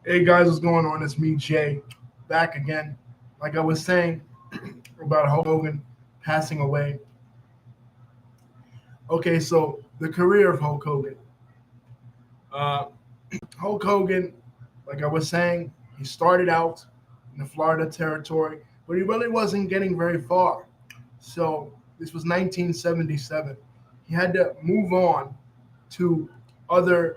Hey guys, what's going on? It's me, Jay, back again. Like I was saying about Hulk Hogan passing away. Okay, so the career of Hulk Hogan. Uh, Hulk Hogan, like I was saying, he started out in the Florida territory, but he really wasn't getting very far. So this was 1977. He had to move on to other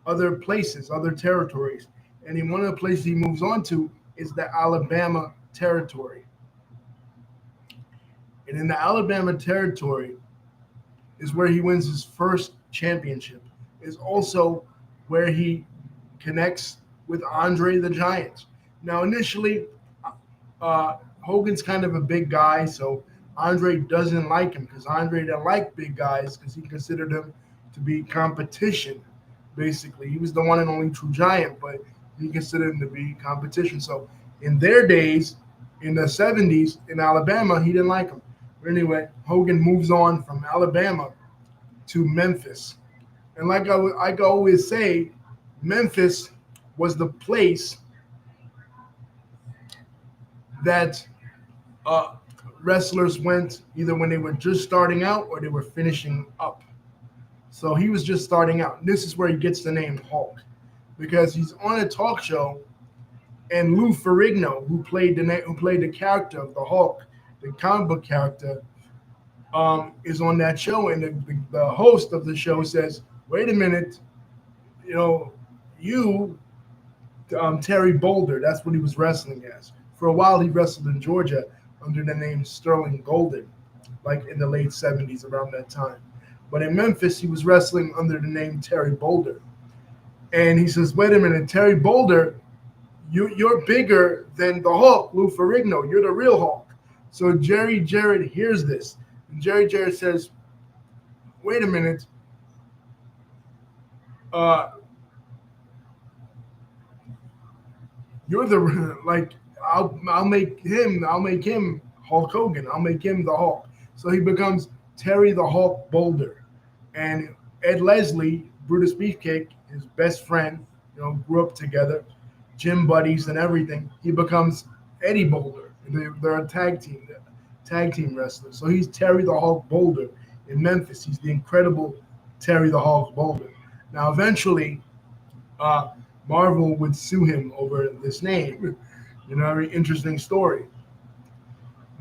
other places, other territories. And in one of the places he moves on to is the Alabama territory. And in the Alabama territory is where he wins his first championship. Is also where he connects with Andre the Giant. Now, initially, Hogan's kind of a big guy, so Andre doesn't like him because Andre didn't like big guys because he considered him to be competition. Basically, he was the one and only true giant, but he considered him to be competition. So, in their days, in the '70s in Alabama, he didn't like him. But anyway, Hogan moves on from Alabama to Memphis, and like I always say, Memphis was the place that uh, wrestlers went either when they were just starting out or they were finishing up. So he was just starting out. This is where he gets the name Hulk because he's on a talk show, and Lou Ferrigno, who played the character of the Hulk, the comic book character, is on that show, and the host of the show says, "Wait a minute, you know, you Terry Boulder." That's what he was wrestling as. For a while, he wrestled in Georgia under the name Sterling Golden, like in the late '70s, around that time. But in Memphis, he was wrestling under the name Terry Boulder. And he says, "Wait a minute, Terry Boulder, you're bigger than the Hulk, Lou Ferrigno. You're the real Hulk." So Jerry Jarrett hears this, and Jerry Jarrett says, "Wait a minute, uh, you're the like I'll make him Hulk Hogan. I'll make him the Hulk." So he becomes Terry the Hulk Boulder, and Ed Leslie, Brutus Beefcake, his best friend, grew up together, gym buddies and everything. He becomes Eddie Boulder. They're a tag team wrestlers. So he's Terry the Hulk Boulder in Memphis. He's the incredible Terry the Hulk Boulder. Now, eventually, uh, Marvel would sue him over this name. Very interesting story.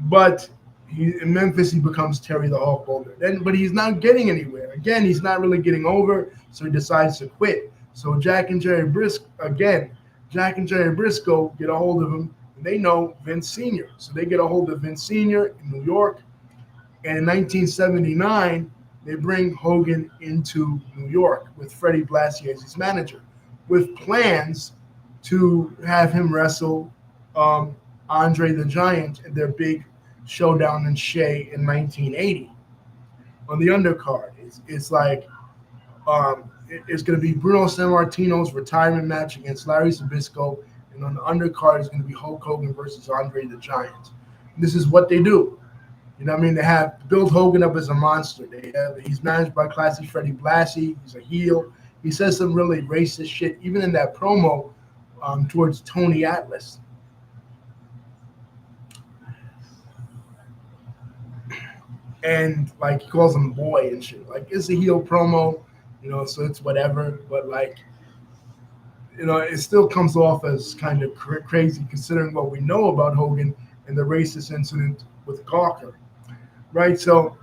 But in Memphis, he becomes Terry the Hulk Boulder. But he's not getting anywhere. Again, he's not really getting over, so he decides to quit. So Jack and Jerry Briscoe get a hold of him, and they know Vince Sr. So they get a hold of Vince Sr. in New York, and in 1979, they bring Hogan into New York with Freddie Blassie as his manager, with plans to have him wrestle Andre the Giant in their big showdown in Shea in 1980. On the undercard, it's like it's going to be Bruno Sammartino's retirement match against Larry Zbyszko, and on the undercard is going to be Hulk Hogan versus Andre the Giant. And this is what they do. You know what I mean? They have built Hogan up as a monster. He's managed by classy Freddie Blassie. He's a heel. He says some really racist shit, even in that promo towards Tony Atlas. And like he calls him boy and shit. Like it's a heel promo, so it's whatever. But like, it still comes off as kind of crazy considering what we know about Hogan and the racist incident with Gawker, right? So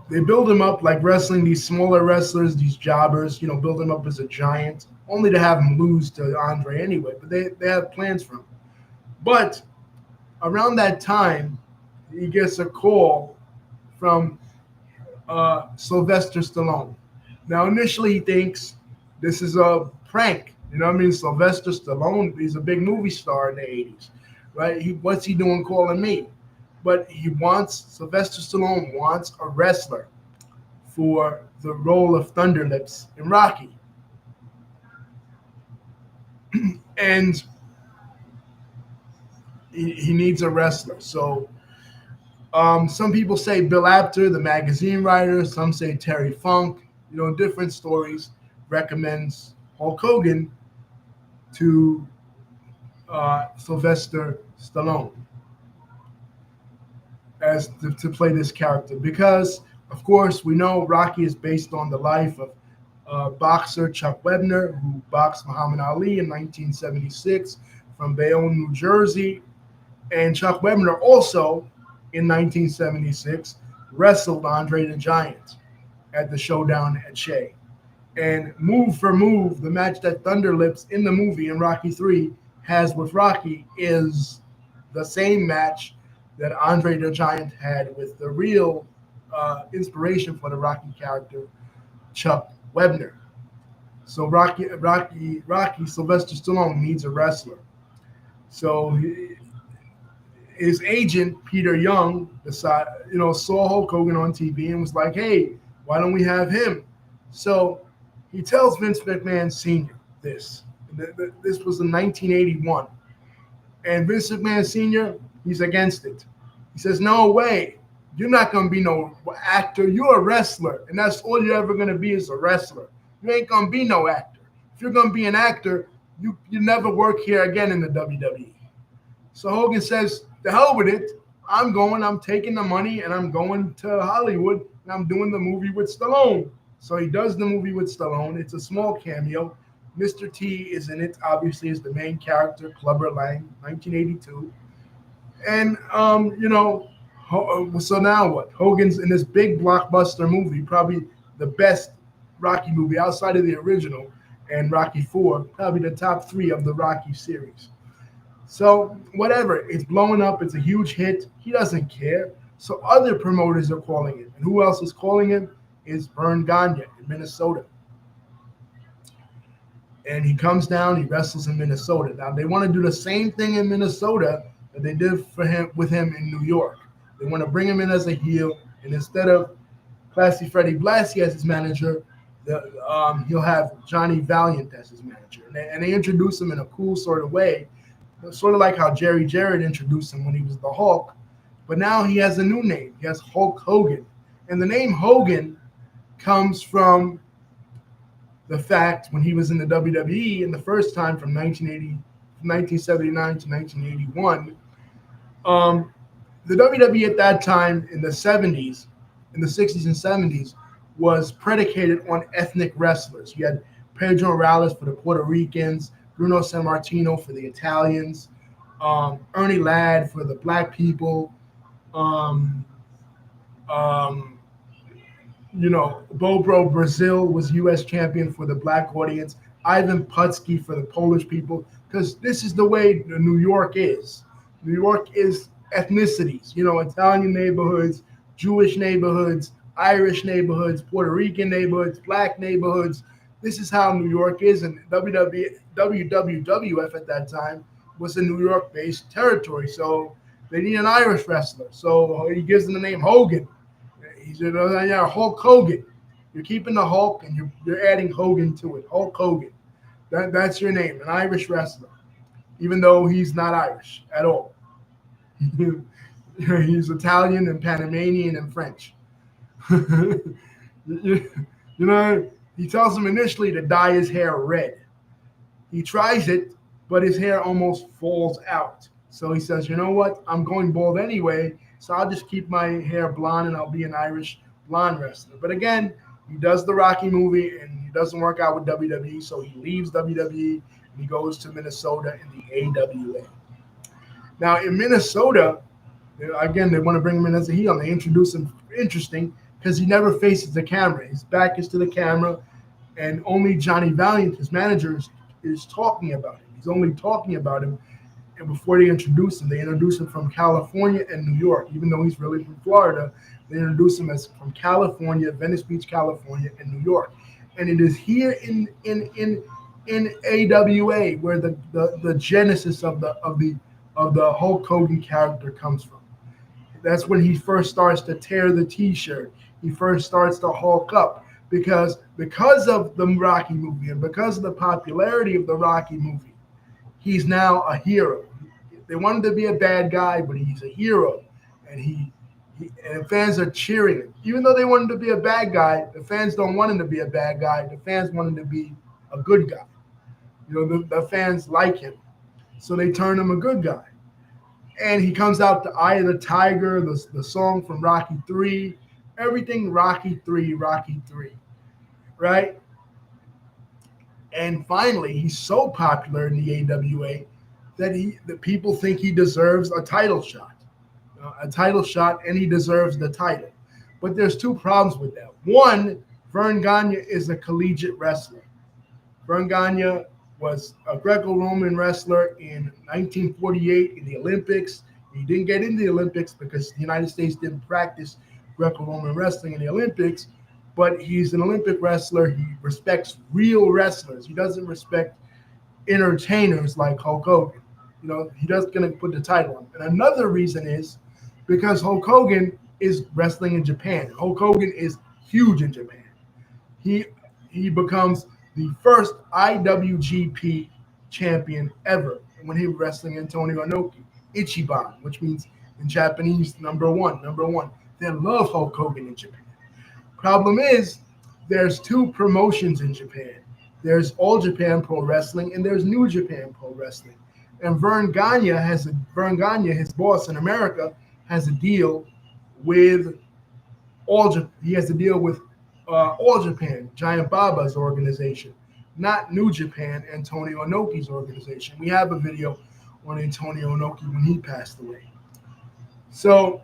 they build him up like wrestling these smaller wrestlers, these jobbers, build him up as a giant, only to have him lose to Andre anyway. But they have plans for him. But around that time, he gets a call from Sylvester Stallone. Now, initially, he thinks this is a prank. You know what I mean? Sylvester Stallone, he's a big movie star in the 80s, right? What's he doing calling me? But Sylvester Stallone wants a wrestler for the role of Thunderlips in Rocky. And he needs a wrestler. So some people say Bill Apter, the magazine writer. Some say Terry Funk. Different stories. recommends Hulk Hogan to Sylvester Stallone as to play this character because, of course, we know Rocky is based on the life of boxer Chuck Webner, who boxed Muhammad Ali in 1976 from Bayonne, New Jersey. And Chuck Webner also, in 1976, wrestled Andre the Giant at the Showdown at Shea. And move for move, the match that Thunder Lips in the movie in Rocky 3 has with Rocky is the same match that Andre the Giant had with the real inspiration for the Rocky character, Chuck Webner. So Rocky, Sylvester Stallone needs a wrestler. So his agent Peter Young saw Hulk Hogan on TV and was like, "Hey, why don't we have him?" So he tells Vince McMahon Sr. this. This was in 1981, and Vince McMahon Sr. he's against it. He says, "No way, you're not gonna be no actor. You're a wrestler, and that's all you're ever gonna be is a wrestler. You ain't gonna be no actor. If you're gonna be an actor, you never work here again in the WWE." So Hogan says, "The hell with it. I'm taking the money and I'm going to Hollywood and I'm doing the movie with Stallone." So he does the movie with Stallone. It's a small cameo. Mr. T is in it, obviously, as the main character, Clubber Lang, 1982. And, so now what? Hogan's in this big blockbuster movie, probably the best Rocky movie outside of the original and Rocky 4, probably the top 3 of the Rocky series. So whatever, it's blowing up. It's a huge hit. He doesn't care. So other promoters are calling him. And who else is calling him is Vern Gagne in Minnesota. And he comes down, he wrestles in Minnesota. Now they want to do the same thing in Minnesota that they did with him in New York. They want to bring him in as a heel, and instead of Classy Freddie Blassie as his manager, he'll have Johnny Valiant as his manager. And they introduce him in a cool sort of way, sort of like how Jerry Jarrett introduced him when he was the Hulk. But now he has a new name. He has Hulk Hogan. And the name Hogan comes from the fact when he was in the WWE and the first time from 1979 to 1981, the WWE at that time in the 60s and 70s, was predicated on ethnic wrestlers. You had Pedro Morales for the Puerto Ricans, Bruno Sammartino for the Italians, Ernie Ladd for the black people, Bobro Brazil was U.S. champion for the black audience, Ivan Putski for the Polish people, because this is the way New York is. New York is ethnicities, Italian neighborhoods, Jewish neighborhoods, Irish neighborhoods, Puerto Rican neighborhoods, black neighborhoods. This is how New York is, and WWF at that time was a New York-based territory, so they need an Irish wrestler. So he gives them the name Hogan. He's Hulk Hogan. You're keeping the Hulk and you're adding Hogan to it. Hulk Hogan. That's your name, an Irish wrestler, even though he's not Irish at all. He's Italian and Panamanian and French. He tells him initially to dye his hair red. He tries it, but his hair almost falls out. So he says, "You know what? I'm going bald anyway, so I'll just keep my hair blonde and I'll be an Irish blonde wrestler." But again, he does the Rocky movie and he doesn't work out with WWE, so he leaves WWE and he goes to Minnesota in the AWA. Now in Minnesota, again, they want to bring him in as a heel. They introduce him, interesting, because he never faces the camera. His back is to the camera, and only Johnny Valiant, his manager, is talking about him. He's only talking about him. And before they introduce him from California and New York. Even though he's really from Florida, they introduce him as from California, Venice Beach, California, and New York. And it is here in AWA where the genesis of the Hulk Hogan character comes from. That's when he first starts to tear the T-shirt. He first starts to Hulk up because of the Rocky movie and because of the popularity of the Rocky movie. He's now a hero. They wanted to be a bad guy, but he's a hero, and he And fans are cheering him. Even though they want him to be a bad guy, the fans don't want him to be a bad guy. The fans want him to be a good guy. The fans like him. So they turn him a good guy. And he comes out to Eye of the Tiger, the song from Rocky 3, everything Rocky 3, Rocky 3, right? And finally, he's so popular in the AWA that people think he deserves a title shot. And he deserves the title. But there's two problems with that. One, Vern Gagne is a collegiate wrestler. Vern Gagne was a Greco-Roman wrestler in 1948 in the Olympics. He didn't get in the Olympics because the United States didn't practice Greco-Roman wrestling in the Olympics, but he's an Olympic wrestler. He respects real wrestlers. He doesn't respect entertainers like Hulk Hogan. He doesn't gonna put the title on. And another reason is because Hulk Hogan is wrestling in Japan. Hulk Hogan is huge in Japan. He becomes the first IWGP champion ever when he was wrestling Antonio Inoki, Ichiban, which means in Japanese number one. They love Hulk Hogan in Japan. Problem is, there's two promotions in Japan. There's All Japan Pro Wrestling and there's New Japan Pro Wrestling. And Vern Gagne, his boss in America, has a deal with All Japan, Giant Baba's organization, not New Japan, Antonio Inoki's organization. We have a video on Antonio Inoki when he passed away. So,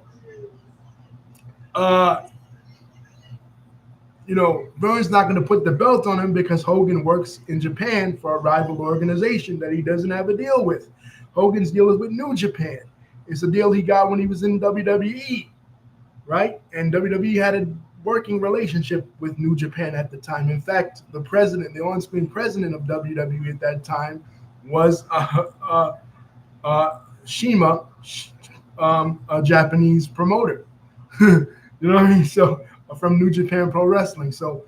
Vern's not going to put the belt on him because Hogan works in Japan for a rival organization that he doesn't have a deal with. Hogan's deal is with New Japan. It's a deal he got when he was in WWE, right? And WWE had a working relationship with New Japan at the time. In fact, the on-screen president of WWE at that time was Shima, a Japanese promoter. You know what I mean? So from New Japan Pro Wrestling. So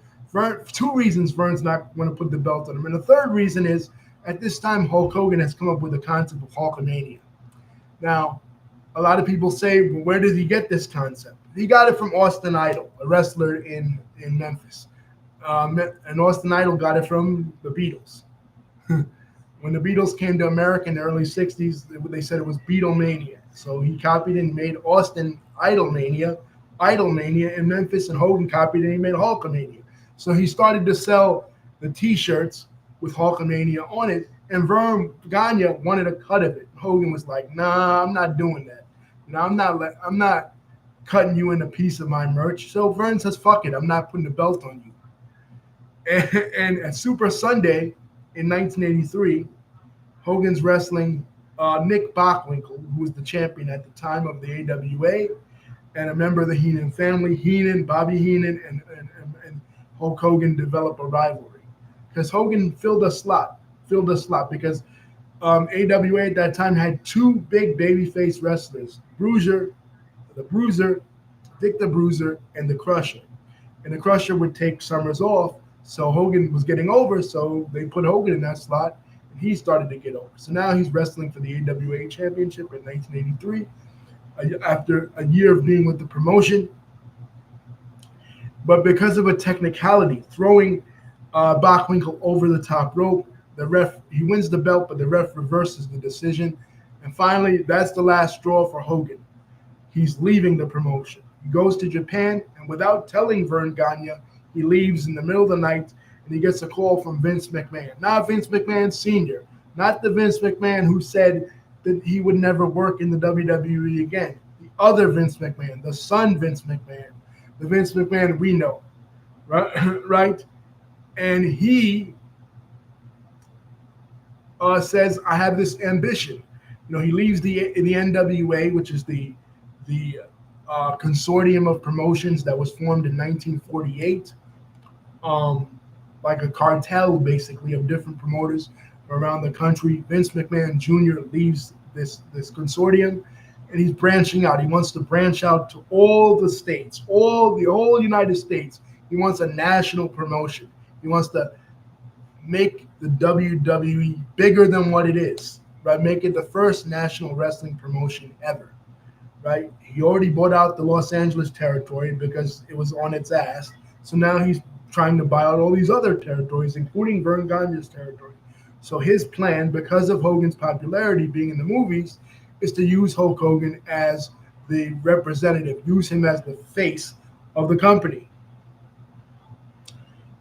two reasons Vern's not going to put the belt on him. And the third reason is at this time, Hulk Hogan has come up with the concept of Hulkamania. Now, a lot of people say, well, where did he get this concept? He got it from Austin Idol, a wrestler in Memphis. And Austin Idol got it from the Beatles. When the Beatles came to America in the early 60s, they said it was Beatlemania. So he copied and made Austin Idolmania in Memphis, and Hogan copied and he made Hulkamania. So he started to sell the T-shirts with Hulkamania on it, and Vern Gagne wanted a cut of it. Hogan was like, "Nah, I'm not doing that. I'm not cutting you in a piece of my merch." So Vern says, "Fuck it, I'm not putting the belt on you." And at Super Sunday in 1983, Hogan's wrestling Nick Bockwinkel, who was the champion at the time of the AWA, and a member of the Heenan family. Bobby Heenan, and Hulk Hogan developed a rivalry because Hogan filled a slot because AWA at that time had two big babyface wrestlers, the Bruiser, Dick the Bruiser, and the Crusher. And the Crusher would take summers off, so Hogan was getting over, so they put Hogan in that slot, and he started to get over. So now he's wrestling for the AWA Championship in 1983, after a year of being with the promotion. But because of a technicality, throwing Bockwinkel over the top rope, he wins the belt, but the ref reverses the decision. And finally, that's the last straw for Hogan. He's leaving the promotion. He goes to Japan, and without telling Vern Gagne, he leaves in the middle of the night, and he gets a call from Vince McMahon. Not Vince McMahon Sr., not the Vince McMahon who said that he would never work in the WWE again. The other Vince McMahon, the son Vince McMahon, the Vince McMahon we know, right? And he says, "I have this ambition." He leaves the NWA, which is the consortium of promotions that was formed in 1948, like a cartel basically of different promoters around the country. Vince McMahon Jr. leaves this consortium, and he's branching out. He wants to branch out to all the states, the whole United States. He wants a national promotion. He wants to make the WWE bigger than what it is, right? Make it the first national wrestling promotion ever, right? He already bought out the Los Angeles territory because it was on its ass. So now he's trying to buy out all these other territories, including Vern Gagne's territory. So his plan, because of Hogan's popularity being in the movies, is to use Hulk Hogan as the representative, use him as the face of the company.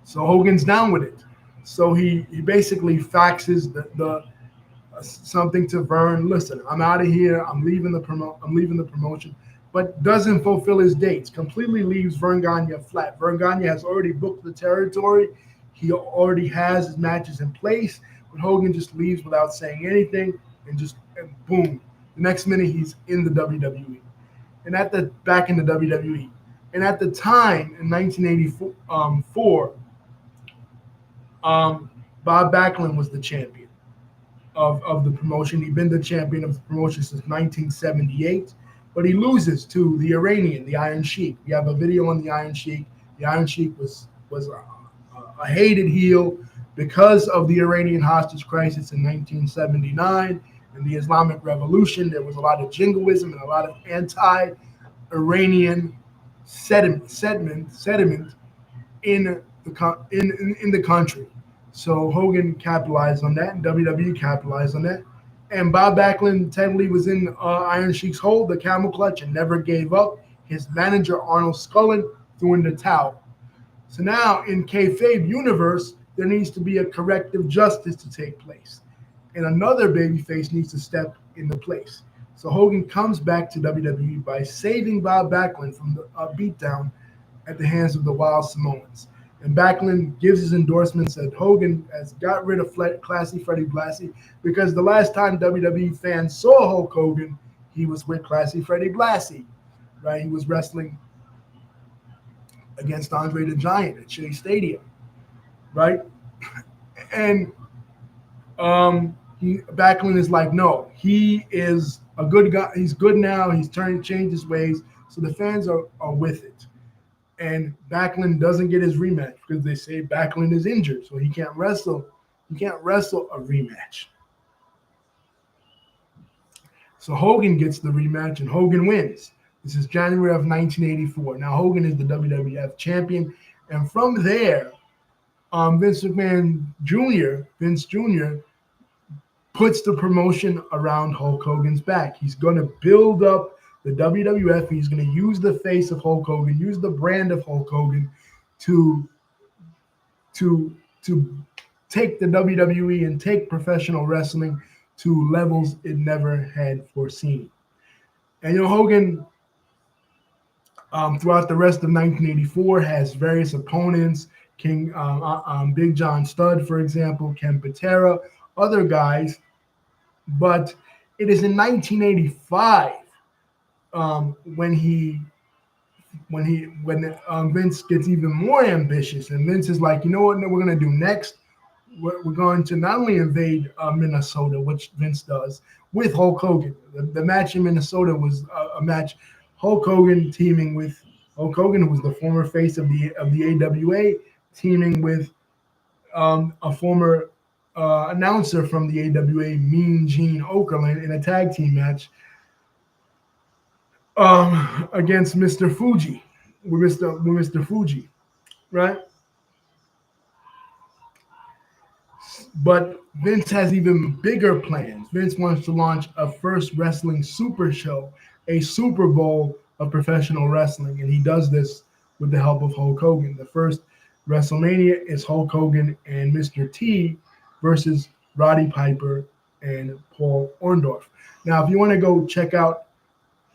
So Hogan's down with it. So he basically faxes the something to Vern. Listen, I'm out of here. I'm leaving the promotion, but doesn't fulfill his dates. Completely leaves Vern Gagne flat. Vern Gagne has already booked the territory. He already has his matches in place. But Hogan just leaves without saying anything, and boom, the next minute he's in the WWE, and at the back in the WWE. And at the time in 1984, Bob Backlund was the champion of the promotion. He'd been the champion of the promotion since 1978, but he loses to the Iranian, the Iron Sheik. We have a video on the Iron Sheik. The Iron Sheik was a hated heel because of the Iranian hostage crisis in 1979 and the Islamic Revolution. There was a lot of jingoism and a lot of anti-Iranian sediment in the country. So Hogan capitalized on that, and WWE capitalized on that. And Bob Backlund technically was in Iron Sheik's hold, the camel clutch, and never gave up. His manager, Arnold Scullin, threw in the towel. So now in kayfabe universe, there needs to be a corrective justice to take place. And another babyface needs to step into place. So Hogan comes back to WWE by saving Bob Backlund from the beatdown at the hands of the Wild Samoans. And Backlund gives his endorsements that Hogan has got rid of Classy Freddie Blassie because the last time WWE fans saw Hulk Hogan, he was with Classy Freddie Blassie, right? He was wrestling against Andre the Giant at Shea Stadium, right? And Backlund is like, no, he is a good guy. He's good now. He's changed his ways. So the fans are with it. And Backlund doesn't get his rematch because they say Backlund is injured, so he can't wrestle. He can't wrestle a rematch. So Hogan gets the rematch, and Hogan wins. This is January of 1984. Now Hogan is the WWF champion, and from there, Vince Jr. puts the promotion around Hulk Hogan's back. He's going to build up the WWF. He's going to use the face of Hulk Hogan, use the brand of Hulk Hogan to take the WWE and take professional wrestling to levels it never had foreseen. And Hogan, throughout the rest of 1984, has various opponents: Big John Studd, for example, Ken Patera, other guys. But it is in 1985 when Vince gets even more ambitious, and Vince is like, you know what we're going to do next? We're going to not only invade Minnesota, which Vince does, with Hulk Hogan. The match in Minnesota was a match Hulk Hogan teaming with Hulk Hogan, who was the former face of the AWA, teaming with a former announcer from the AWA, Mean Gene Okerlund, in a tag team match against Mr. Fuji, with Mr. Fuji, right? But Vince has even bigger plans. Vince wants to launch a first wrestling super show, a Super Bowl of professional wrestling, and he does this with the help of Hulk Hogan. The first WrestleMania is Hulk Hogan and Mr. T versus Roddy Piper and Paul Orndorff. Now, if you want to go check out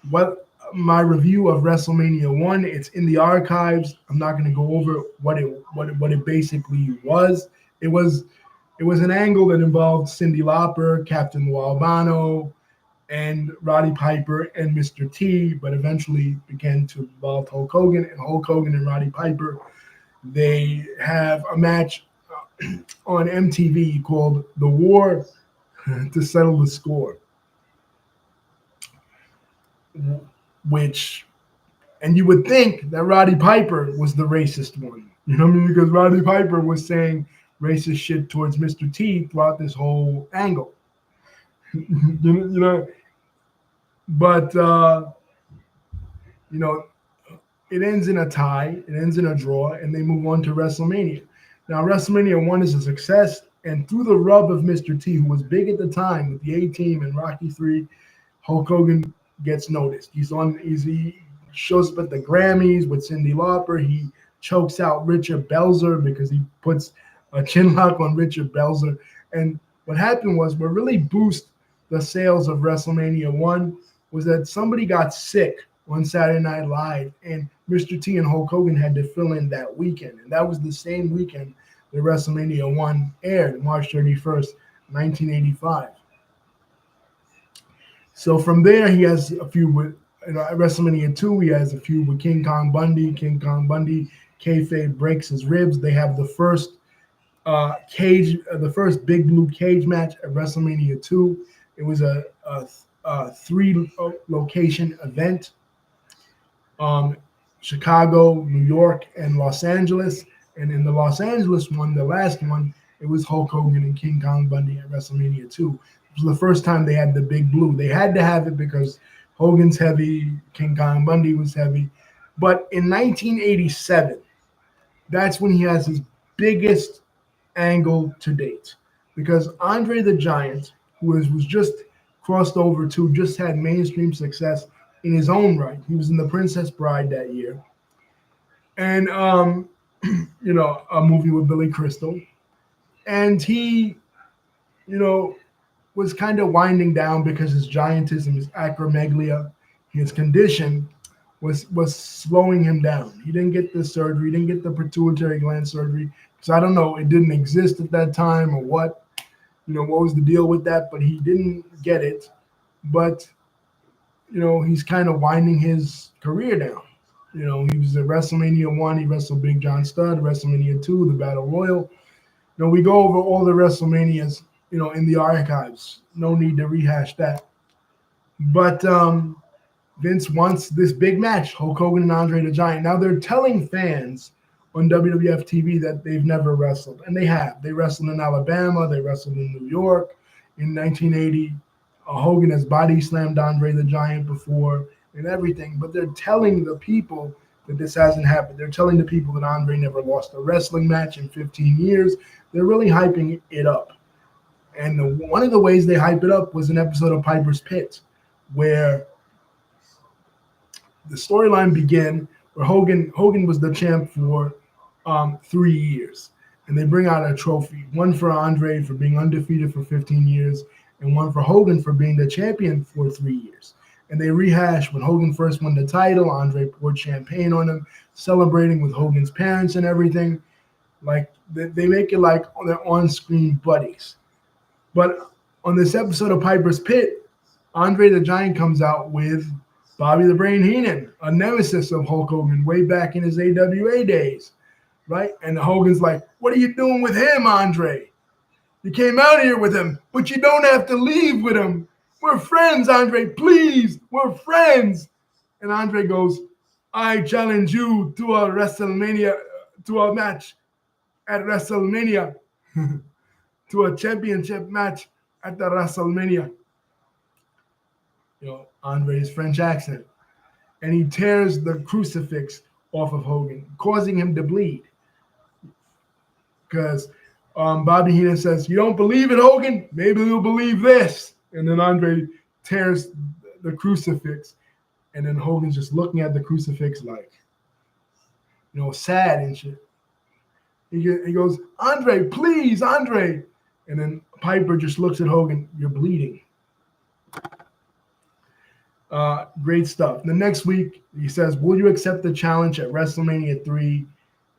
what my review of WrestleMania 1, it's in the archives. I'm not going to go over what it basically was. It was an angle that involved Cyndi Lauper, Captain Lou Albano, and Roddy Piper and Mr. T, but eventually began to involve Hulk Hogan. And Hulk Hogan and Roddy Piper, they have a match on MTV called The War to Settle the Score, and you would think that Roddy Piper was the racist one. You know what I mean? Because Roddy Piper was saying racist shit towards Mr. T throughout this whole angle. But You know, it ends in a tie, it ends in a draw, and they move on to WrestleMania. Now, WrestleMania 1 is a success, and through the rub of Mr. T, who was big at the time with the A Team and Rocky 3, Hulk Hogan gets noticed. He shows up at the Grammys with Cyndi Lauper. He chokes out Richard Belzer because he puts a chin lock on Richard Belzer. And what happened was, what really boosted the sales of WrestleMania 1 was that somebody got sick on Saturday Night Live, and Mr. T and Hulk Hogan had to fill in that weekend. And that was the same weekend that WrestleMania 1 aired, March 31st, 1985. So from there, he has a feud with, at WrestleMania 2, he has a feud with King Kong Bundy. King Kong Bundy, kayfabe, breaks his ribs. They have the first big blue cage match at WrestleMania 2. It was a 3 location event. Chicago, New York, and Los Angeles. And in the Los Angeles one, the last one, it was Hulk Hogan and King Kong Bundy at WrestleMania 2. It was the first time they had the big blue. They had to have it because Hogan's heavy, King Kong Bundy was heavy. But in 1987, that's when he has his biggest angle to date. Because Andre the Giant, who was just crossed over to, just had mainstream success in his own right. He was in The Princess Bride that year. And, a movie with Billy Crystal. And he, was kind of winding down because his giantism, his acromegalia, his condition was slowing him down. He didn't get the surgery, he didn't get the pituitary gland surgery. Because I don't know, it didn't exist at that time or what, what was the deal with that, but he didn't get it. But, he's kind of winding his career down. He was at WrestleMania 1, he wrestled Big John Studd, WrestleMania 2, the Battle Royal. We go over all the WrestleManias, in the archives. No need to rehash that. But Vince wants this big match, Hulk Hogan and Andre the Giant. Now they're telling fans on WWF TV that they've never wrestled, and they have. They wrestled in Alabama, they wrestled in New York in 1980. Hogan has body slammed Andre the Giant before and everything, but they're telling the people that this hasn't happened. They're telling the people that Andre never lost a wrestling match in 15 years. They're really hyping it up. And one of the ways they hype it up was an episode of Piper's Pit, where the storyline began where Hogan was the champ for 3 years. And they bring out a trophy, one for Andre for being undefeated for 15 years, and one for Hogan for being the champion for 3 years. And they rehash when Hogan first won the title, Andre poured champagne on him, celebrating with Hogan's parents and everything. Like, they make it like they're on-screen buddies. But on this episode of Piper's Pit, Andre the Giant comes out with Bobby the Brain Heenan, a nemesis of Hulk Hogan way back in his AWA days, right? And Hogan's like, what are you doing with him, Andre? You came out here with him, but you don't have to leave with him. We're friends, Andre, please. We're friends. And Andre goes, I challenge you to a WrestleMania, to a match at WrestleMania, to a championship match at the WrestleMania. Andre's French accent. And he tears the crucifix off of Hogan, causing him to bleed. Because Bobby Heenan says, you don't believe it, Hogan? Maybe you'll believe this. And then Andre tears the crucifix. And then Hogan's just looking at the crucifix like, sad and shit. He goes, Andre, please, Andre. And then Piper just looks at Hogan, you're bleeding. Great stuff. The next week, he says, will you accept the challenge at WrestleMania 3? And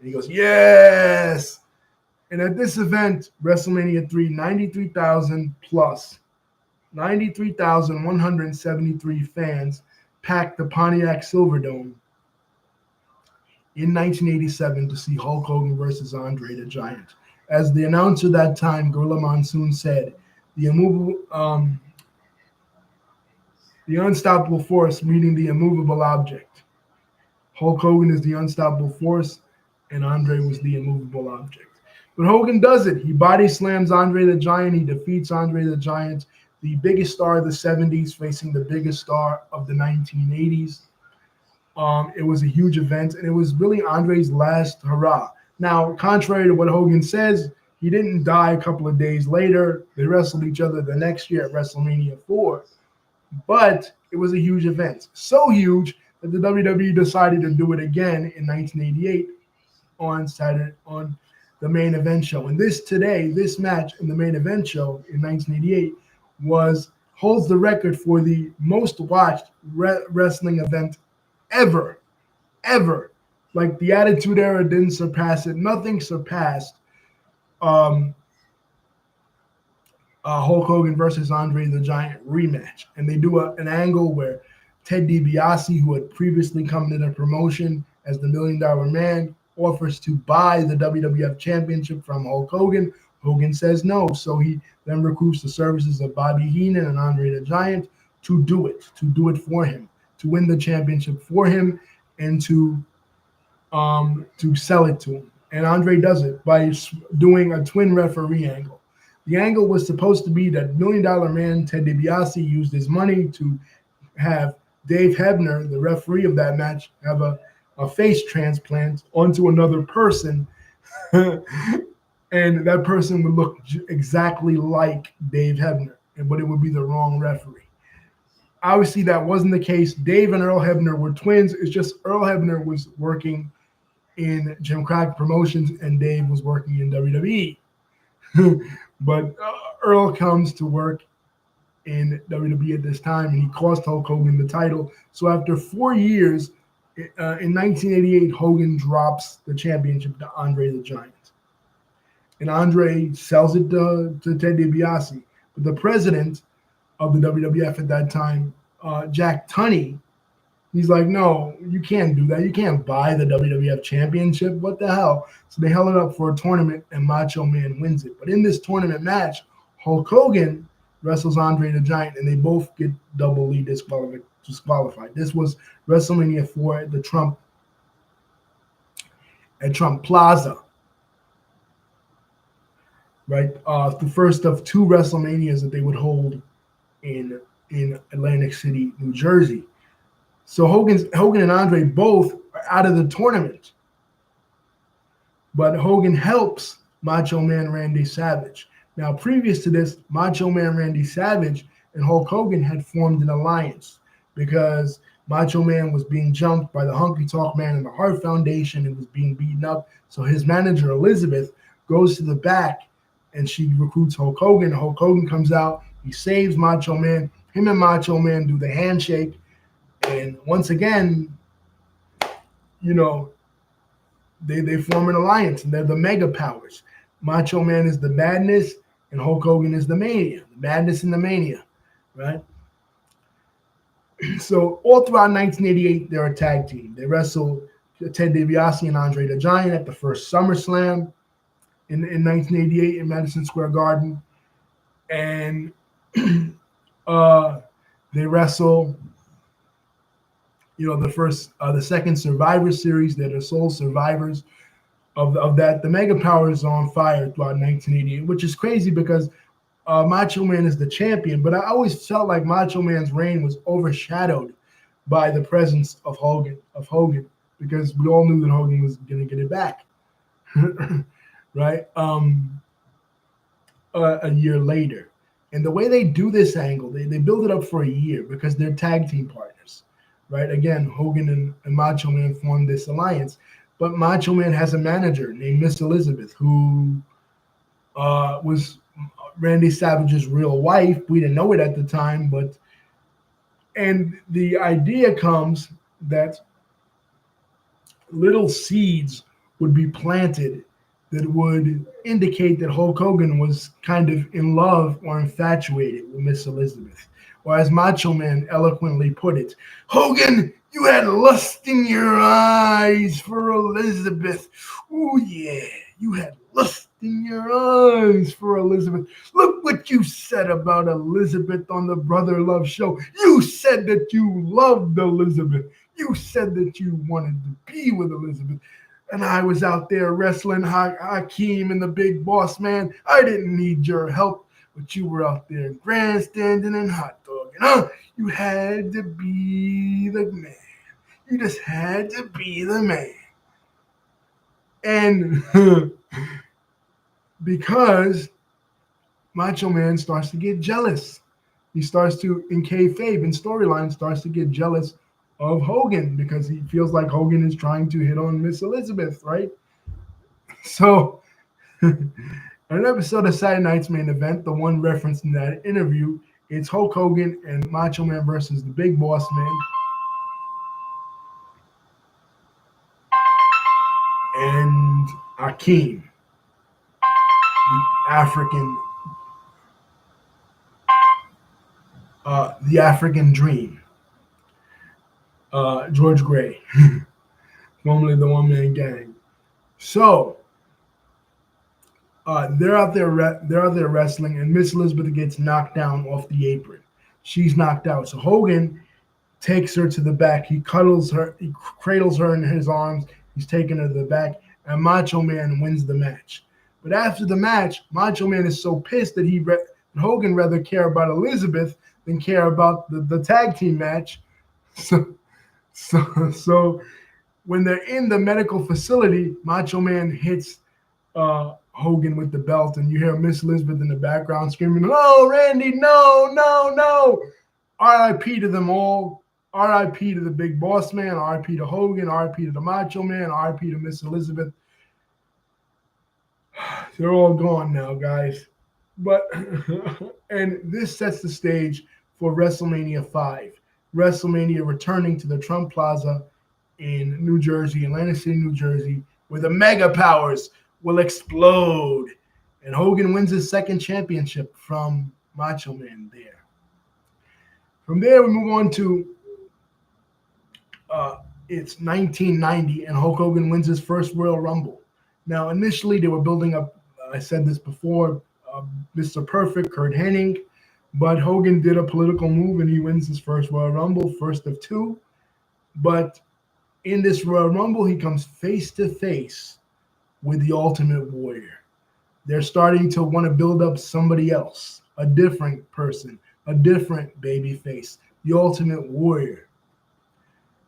he goes, yes. And at this event, WrestleMania 3, 93,000 plus, 93,173 fans packed the Pontiac Silverdome in 1987 to see Hulk Hogan versus Andre the Giant. As the announcer that time, Gorilla Monsoon, said, the unstoppable force meeting the immovable object. Hulk Hogan is the unstoppable force, and Andre was the immovable object. But Hogan does it. He body slams Andre the Giant. He defeats Andre the Giant, the biggest star of the 70s, facing the biggest star of the 1980s. It was a huge event, and it was really Andre's last hurrah. Now, contrary to what Hogan says, he didn't die a couple of days later. They wrestled each other the next year at WrestleMania 4. But it was a huge event. So huge that the WWE decided to do it again in 1988 on the main event show. And this match in the main event show in 1988 holds the record for the most watched wrestling event ever, ever. Like the Attitude Era didn't surpass it. Nothing surpassed um, Hulk Hogan versus Andre the Giant rematch. And they do an angle where Ted DiBiase, who had previously come to the promotion as the $1 Million Man, offers to buy the WWF Championship from Hulk Hogan. Hogan says no. So he then recruits the services of Bobby Heenan and Andre the Giant to do it for him, to win the championship for him, and to sell it to him. And Andre does it by doing a twin referee angle. The angle was supposed to be that $1 Million Man, Ted DiBiase, used his money to have Dave Hebner, the referee of that match, have a face transplant onto another person. And that person would look exactly like Dave Hebner, but it would be the wrong referee. Obviously, that wasn't the case. Dave and Earl Hebner were twins. It's just Earl Hebner was working in Jim Crockett Promotions and Dave was working in WWE. But Earl comes to work in WWE at this time, and he cost Hulk Hogan the title. So after 4 years, in 1988, Hogan drops the championship to Andre the Giant. And Andre sells it to Ted DiBiase. But the president of the WWF at that time, Jack Tunney, he's like, no, you can't do that. You can't buy the WWF Championship. What the hell? So they held it up for a tournament, and Macho Man wins it. But in this tournament match, Hulk Hogan wrestles Andre the Giant, and they both get doubly disqualified. This was WrestleMania 4 at Trump Plaza. Right, the first of 2 WrestleManias that they would hold in Atlantic City, New Jersey. So Hogan and Andre both are out of the tournament, but Hogan helps Macho Man Randy Savage. Now, previous to this, Macho Man Randy Savage and Hulk Hogan had formed an alliance because Macho Man was being jumped by the Honky Tonk Man and the Hart Foundation and was being beaten up. So his manager, Elizabeth, goes to the back and she recruits Hulk Hogan. Hulk Hogan comes out. He saves Macho Man. Him and Macho Man do the handshake. And once again, you know, they form an alliance, and they're the mega powers. Macho Man is the badness, and Hulk Hogan is the mania. The badness and the mania, right? So all throughout 1988, they're a tag team. They wrestle Ted DiBiase and Andre the Giant at the first SummerSlam in 1988 in Madison Square Garden. And they wrestle, the second Survivor Series. They're the sole survivors of that. The Mega Power is on fire throughout 1988, which is crazy because Macho Man is the champion. But I always felt like Macho Man's reign was overshadowed by the presence of Hogan, because we all knew that Hogan was going to get it back, right? A year later. And the way they do this angle, they build it up for a year because they're tag team partners, right? Again, Hogan and Macho Man formed this alliance. But Macho Man has a manager named Miss Elizabeth, who was Randy Savage's real wife. We didn't know it at the time, and the idea comes that little seeds would be planted that would indicate that Hulk Hogan was kind of in love or infatuated with Miss Elizabeth. Or as Macho Man eloquently put it, Hogan, you had lust in your eyes for Elizabeth. Oh, yeah, you had lust in your eyes for Elizabeth. Look what you said about Elizabeth on the Brother Love show. You said that you loved Elizabeth. You said that you wanted to be with Elizabeth. And I was out there wrestling Hakeem and the Big Boss Man. I didn't need your help, but you were out there grandstanding and hot dogging. You had to be the man. You just had to be the man. And because Macho Man starts to get jealous. He starts to, in kayfabe, in storyline, starts to get jealous of Hogan because he feels like Hogan is trying to hit on Miss Elizabeth, right? So, in an episode of Saturday Night's Main Event, the one referenced in that interview, it's Hulk Hogan and Macho Man versus the Big Boss Man. And Akeem, the African Dream, George Gray, formerly the One Man Gang. So they're out there. They're out there wrestling, and Miss Elizabeth gets knocked down off the apron. She's knocked out. So Hogan takes her to the back. He cuddles her. He cradles her in his arms. He's taking her to the back, and Macho Man wins the match. But after the match, Macho Man is so pissed that Hogan rather care about Elizabeth than care about the tag team match. So when they're in the medical facility, Macho Man hits Hogan with the belt, and you hear Miss Elizabeth in the background screaming, "Oh, Randy, no, no, no!" R.I.P. to them all. R.I.P. to the Big Boss Man. R.I.P. to Hogan. R.I.P. to the Macho Man. R.I.P. to Miss Elizabeth. They're all gone now, guys. But and this sets the stage for WrestleMania 5. WrestleMania returning to the Trump Plaza in New Jersey, Atlantic City, New Jersey, where the mega powers will explode. And Hogan wins his second championship from Macho Man there. From there, we move on to it's 1990, and Hulk Hogan wins his first Royal Rumble. Now, initially, they were building up, I said this before, Mr. Perfect, Kurt Hennig, but Hogan did a political move, and he wins his first Royal Rumble, first of two. But in this Royal Rumble, he comes face to face with the Ultimate Warrior. They're starting to want to build up somebody else, a different person, a different baby face, the Ultimate Warrior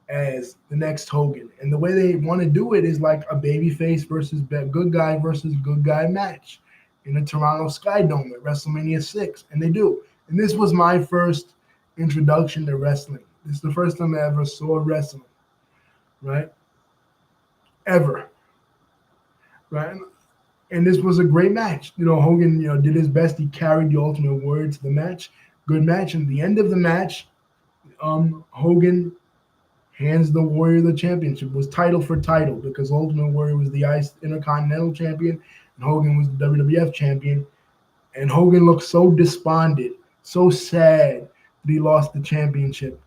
as the next Hogan. And the way they want to do it is like a baby face versus good guy versus good guy match in the Toronto Sky Dome at WrestleMania 6. And they do. And this was my first introduction to wrestling. This is the first time I ever saw wrestling, right? Ever. Right? And this was a great match. Hogan, did his best. He carried the Ultimate Warrior to the match. Good match. And at the end of the match, Hogan hands the Warrior the championship. It was title for title because Ultimate Warrior was the Intercontinental Champion and Hogan was the WWF Champion. And Hogan looked so despondent, so sad that he lost the championship.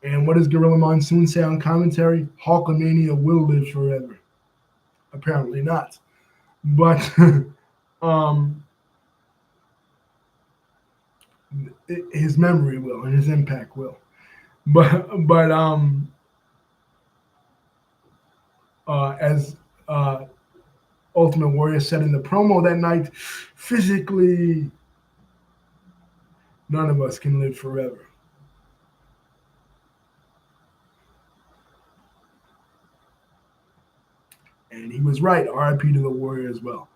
And what does Gorilla Monsoon say on commentary? Hulkamania will live forever. Apparently not. But his memory will and his impact will. But as Ultimate Warrior said in the promo that night, physically, none of us can live forever. And he was right. RIP to the Warrior as well.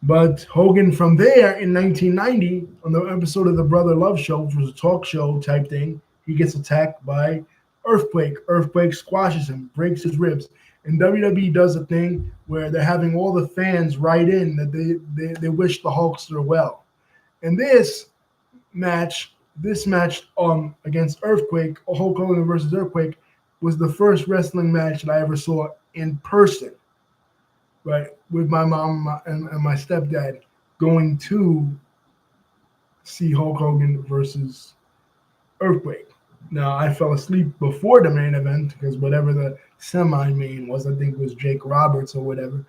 But Hogan from there in 1990, on the episode of the Brother Love Show, which was a talk show type thing, he gets attacked by Earthquake. Earthquake squashes him, breaks his ribs. And WWE does a thing where they're having all the fans write in that they wish the Hulkster well. And this match against Earthquake, Hulk Hogan versus Earthquake, was the first wrestling match that I ever saw in person, right, with my mom and my stepdad going to see Hulk Hogan versus Earthquake. Now, I fell asleep before the main event because whatever the semi-main was, I think it was Jake Roberts or whatever,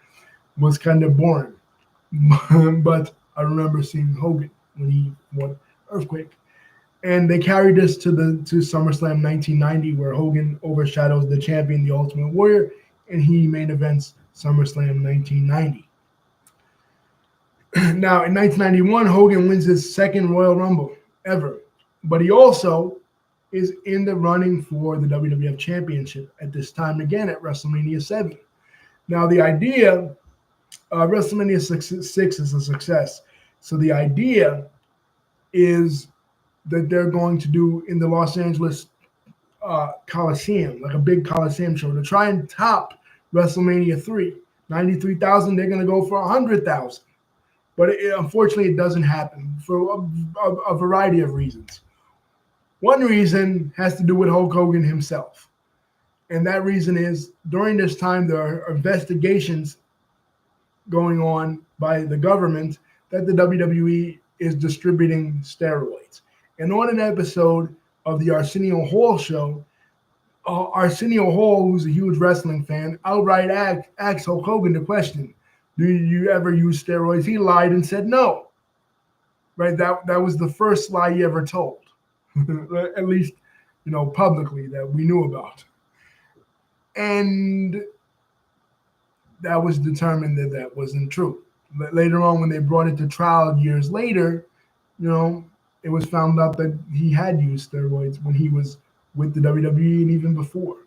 was kind of boring. But I remember seeing Hogan when he won Earthquake. And they carried us to SummerSlam 1990, where Hogan overshadows the champion, the Ultimate Warrior, and he main events SummerSlam 1990. Now, in 1991, Hogan wins his second Royal Rumble ever. But he also, is in the running for the WWF Championship at this time again at WrestleMania 7. Now, the idea, WrestleMania 6 is a success. So the idea is that they're going to do in the Los Angeles Coliseum, like a big Coliseum show, to try and top WrestleMania 3. 93,000, they're going to go for 100,000. But unfortunately, it doesn't happen for a variety of reasons. One reason has to do with Hulk Hogan himself. And that reason is during this time, there are investigations going on by the government that the WWE is distributing steroids. And on an episode of the Arsenio Hall show, Arsenio Hall, who's a huge wrestling fan, outright asked Hulk Hogan the question, do you ever use steroids? He lied and said no. Right? That was the first lie he ever told, at least, publicly that we knew about. And that was determined that wasn't true. Later on, when they brought it to trial years later, it was found out that he had used steroids when he was with the WWE and even before.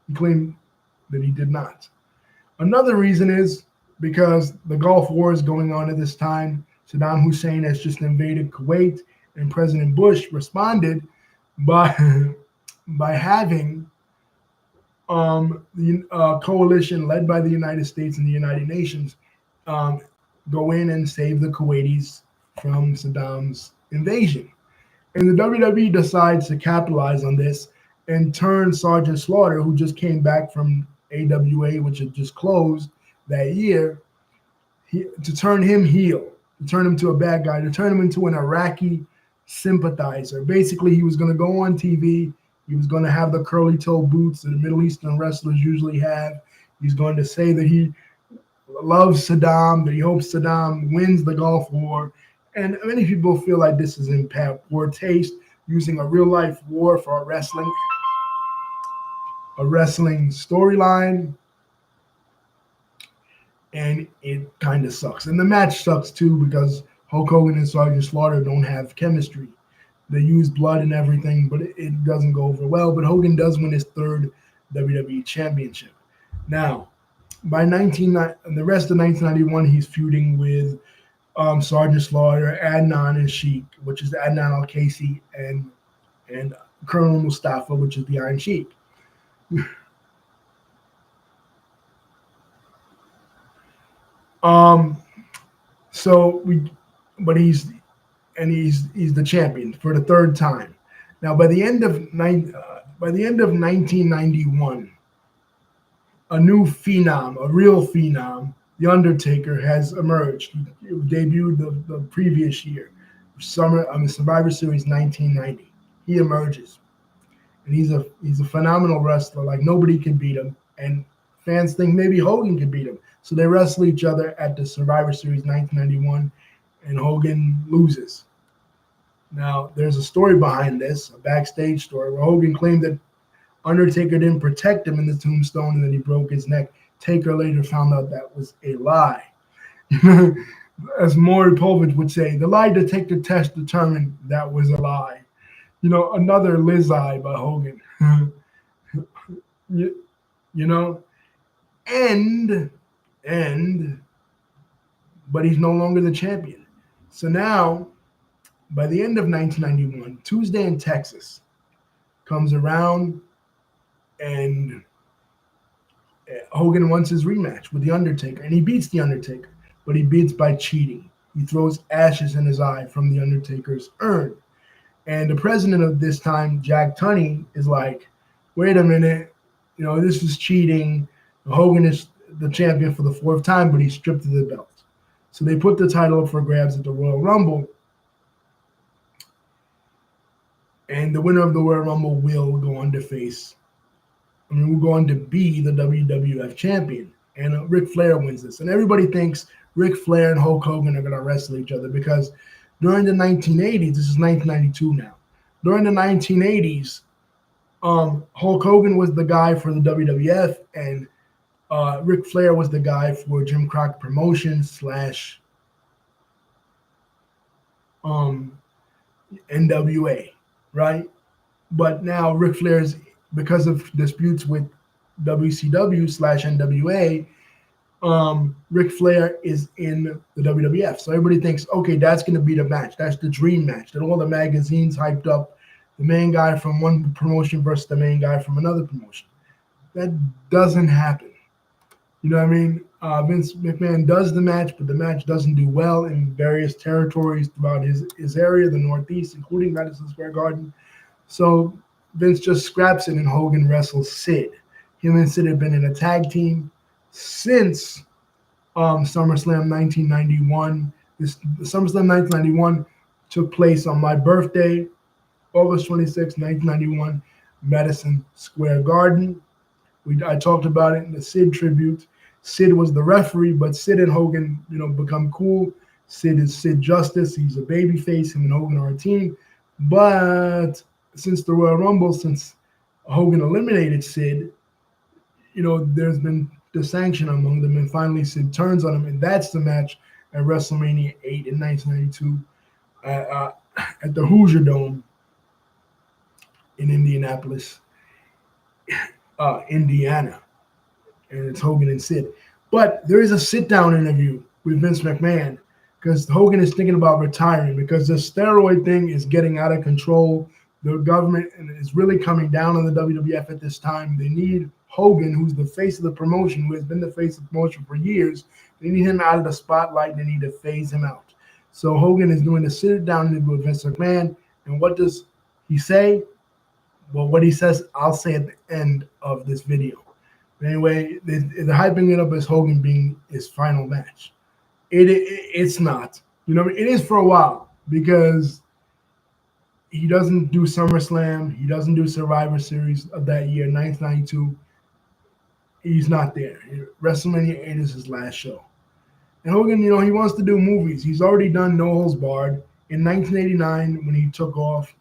He claimed that he did not. Another reason is because the Gulf War is going on at this time. Saddam Hussein has just invaded Kuwait, and President Bush responded by having the coalition led by the United States and the United Nations go in and save the Kuwaitis from Saddam's invasion. And the WWE decides to capitalize on this and turn Sergeant Slaughter, who just came back from AWA, which had just closed that year, to turn him heel, to turn him to a bad guy, to turn him into an Iraqi sympathizer. Basically, he was going to go on TV. He was going to have the curly toe boots that the Middle Eastern wrestlers usually have. He's going to say that he loves Saddam, that he hopes Saddam wins the Gulf War. And many people feel like this is in poor taste, using a real-life war for a wrestling storyline. And it kind of sucks. And the match sucks, too, because Hulk Hogan and Sergeant Slaughter don't have chemistry. They use blood and everything, but it doesn't go over well. But Hogan does win his third WWE Championship. Now, by the rest of 1991, he's feuding with Sergeant Slaughter, Adnan and Sheik, which is Adnan Al-Kaisi, and Colonel Mustafa, which is the Iron Sheik. He's the champion for the third time. Now, by the end of 1991, a new phenom, a real phenom, The Undertaker, has emerged. He debuted the previous year, Survivor Series 1990. He emerges, and he's a phenomenal wrestler. Like, nobody can beat him, and fans think maybe Hogan can beat him. So they wrestle each other at the Survivor Series 1991, and Hogan loses. Now, there's a story behind this, a backstage story, where Hogan claimed that Undertaker didn't protect him in the tombstone and that he broke his neck. Taker later found out that was a lie. As Maury Povich would say, the lie detector test determined that was a lie. Another Liz-eye by Hogan. But he's no longer the champion. So now, by the end of 1991, Tuesday in Texas comes around, and Hogan wants his rematch with The Undertaker, and he beats The Undertaker, but he beats by cheating. He throws ashes in his eye from The Undertaker's urn. And the president of this time, Jack Tunney, is like, wait a minute, this is cheating. Hogan is the champion for the fourth time, but he's stripped of the belt. So they put the title up for grabs at the Royal Rumble. And the winner of the Royal Rumble will go on to will go on to be the WWF champion. And Ric Flair wins this. And everybody thinks Ric Flair and Hulk Hogan are going to wrestle each other because during the 1980s, this is 1992 now, during the 1980s, Hulk Hogan was the guy for the WWF, and Ric Flair was the guy for Jim Crockett Promotions / NWA, right? But now Ric Flair's, because of disputes with WCW/NWA, Ric Flair is in the WWF. So everybody thinks, okay, that's going to be the match. That's the dream match that all the magazines hyped up, the main guy from one promotion versus the main guy from another promotion. That doesn't happen. You know what I mean? Vince McMahon does the match, but the match doesn't do well in various territories throughout his area, the Northeast, including Madison Square Garden. So Vince just scraps it, and Hogan wrestles Sid. Him and Sid have been in a tag team since SummerSlam 1991. SummerSlam 1991 took place on my birthday, August 26, 1991, Madison Square Garden. I talked about it in the Sid tribute. Sid was the referee, but Sid and Hogan, become cool. Sid is Sid Justice. He's a baby face. Him and Hogan are a team. But since the Royal Rumble, since Hogan eliminated Sid, there's been the sanction among them, and finally Sid turns on him, and that's the match at WrestleMania 8 in 1992 at the Hoosier Dome in Indianapolis, Indiana, and it's Hogan and Sid. But there is a sit-down interview with Vince McMahon because Hogan is thinking about retiring because the steroid thing is getting out of control. The government is really coming down on the WWF at this time. They need Hogan, who's the face of the promotion, who has been the face of the promotion for years. They need him out of the spotlight. They need to phase him out. So Hogan is doing a sit-down interview with Vince McMahon. And what does he say? Well, what he says, I'll say at the end of this video. Anyway, they're hyping it up as Hogan being his final match. It's not. It is for a while because he doesn't do SummerSlam. He doesn't do Survivor Series of that year, 1992. He's not there. WrestleMania 8 is his last show. And Hogan, he wants to do movies. He's already done No Holds Barred in 1989 when he took off,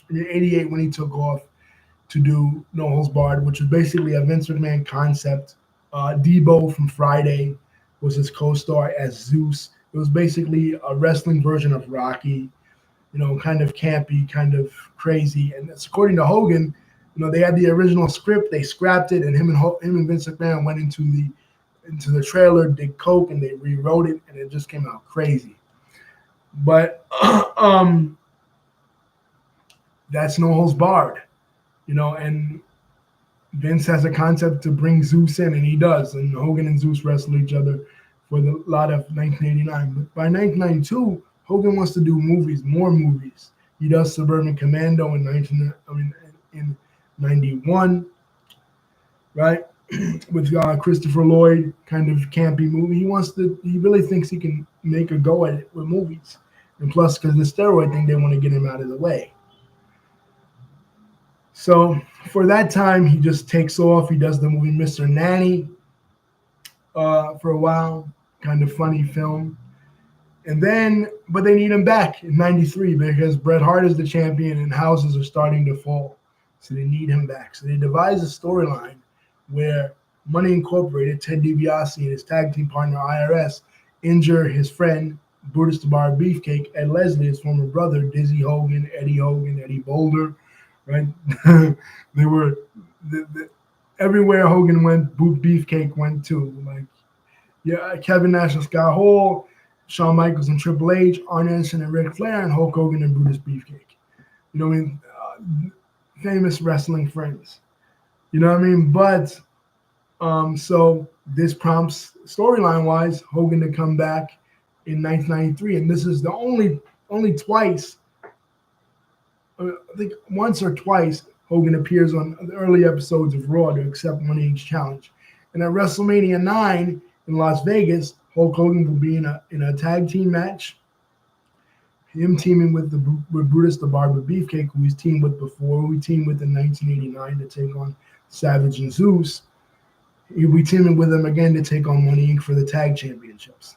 in 88 when he took off to do No Holds Barred, which was basically a Vince McMahon concept. Debo from Friday was his co-star as Zeus. It was basically a wrestling version of Rocky, kind of campy, kind of crazy. And it's, according to Hogan, they had the original script, they scrapped it, and him and Vince McMahon went into the trailer, did coke, and they rewrote it, and it just came out crazy. But that's No Holds Barred, and Vince has a concept to bring Zeus in, and he does, and Hogan and Zeus wrestle each other for the lot of 1989. But by 1992, Hogan wants to do movies, more movies. He does Suburban Commando in 91, right? With Christopher Lloyd, kind of campy movie. He really thinks he can make a go at it with movies. And plus, because the steroid thing, they want to get him out of the way. So for that time, he just takes off. He does the movie Mr. Nanny for a while, kind of funny film. And then, but they need him back in 93 because Bret Hart is the champion and houses are starting to fall. So they need him back. So they devise a storyline where Money Incorporated, Ted DiBiase, and his tag team partner IRS injure his friend, Brutus the Barber Beefcake, Ed Leslie, his former brother, Dizzy Hogan, Eddie Boulder, right? They were everywhere Hogan went, Beefcake went too. Kevin Nash and Scott Hall, Shawn Michaels and Triple H, Arn Anderson and Ric Flair, and Hulk Hogan and Brutus Beefcake. Famous wrestling friends. But so this prompts, storyline-wise, Hogan to come back in 1993, and this is the only twice, I think once or twice, Hogan appears on the early episodes of Raw to accept Money Inc.'s challenge. And at WrestleMania 9 in Las Vegas, Hulk Hogan will be in a tag team match. Him teaming with Brutus the Barber Beefcake, who he's teamed with before, who he teamed with in 1989 to take on Savage and Zeus. He'll be teaming with him again to take on Money Inc. for the tag championships.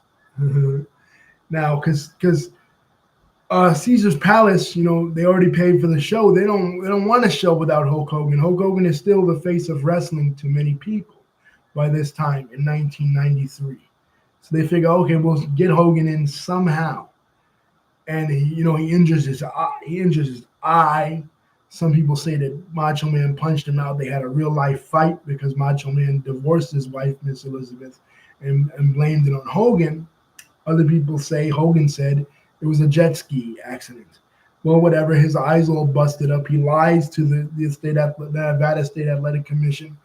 Now, because Caesar's Palace, they already paid for the show. They don't want a show without Hulk Hogan. Hulk Hogan is still the face of wrestling to many people by this time in 1993. So they figure, okay, we'll get Hogan in somehow. And he injures his eye. Some people say that Macho Man punched him out. They had a real life fight because Macho Man divorced his wife, Miss Elizabeth, and blamed it on Hogan. Other people say Hogan said it was a jet ski accident. Well, whatever. His eyes all busted up. He lies to the Nevada State Athletic Commission,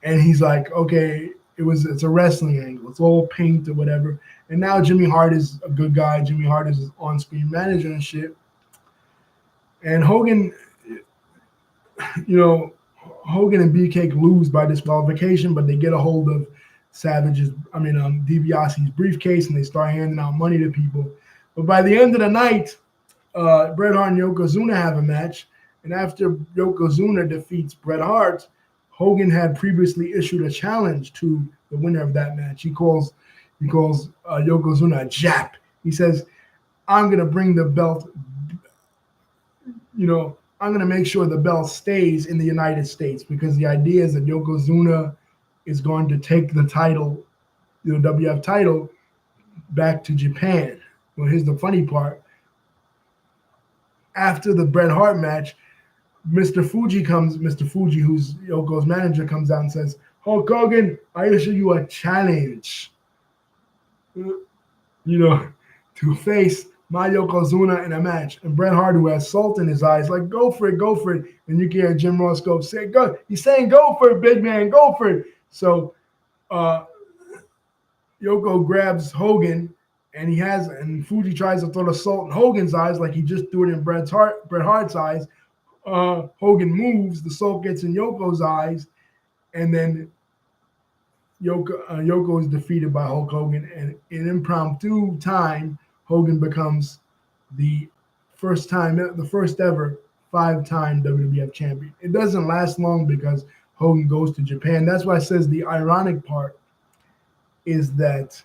and he's like, okay, it's a wrestling angle. It's all paint or whatever. And now Jimmy Hart is a good guy. Jimmy Hart is his on-screen manager and shit. And Hogan, Hogan and Beefcake lose by disqualification, but they get a hold of DiBiase's briefcase, and they start handing out money to people. But by the end of the night, Bret Hart and Yokozuna have a match, and after Yokozuna defeats Bret Hart, Hogan had previously issued a challenge to the winner of that match. He calls Yokozuna a Jap. He says, "I'm gonna bring the belt. I'm going to make sure the belt stays in the United States," because the idea is that Yokozuna is going to take the title, the WF title, back to Japan. Well, here's the funny part. After the Bret Hart match, Mr. Fuji, who's Yoko's manager, comes out and says, "Hulk Hogan, I issue you a challenge, to face my Yokozuna in a match." And Bret Hart, who has salt in his eyes, like, go for it. And you can hear Jim Ross say, "Go!" He's saying, "Go for it, big man, go for it." So Yoko grabs Hogan, and Fuji tries to throw the salt in Hogan's eyes, like he just threw it in Bret Hart's eyes. Hogan moves, the salt gets in Yoko's eyes, and then Yoko is defeated by Hulk Hogan, and in impromptu time, Hogan becomes the first ever 5-time WWF champion. It doesn't last long because Hogan goes to Japan. That's why it says the ironic part is that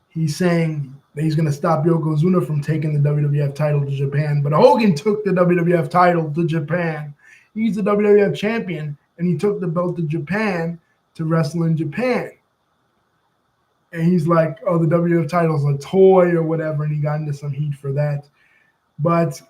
he's saying that he's going to stop Yokozuna from taking the WWF title to Japan, but Hogan took the WWF title to Japan. He's the WWF champion, and he took the belt to Japan to wrestle in Japan. And he's like, "Oh, the WWF title's a toy or whatever," and he got into some heat for that. But,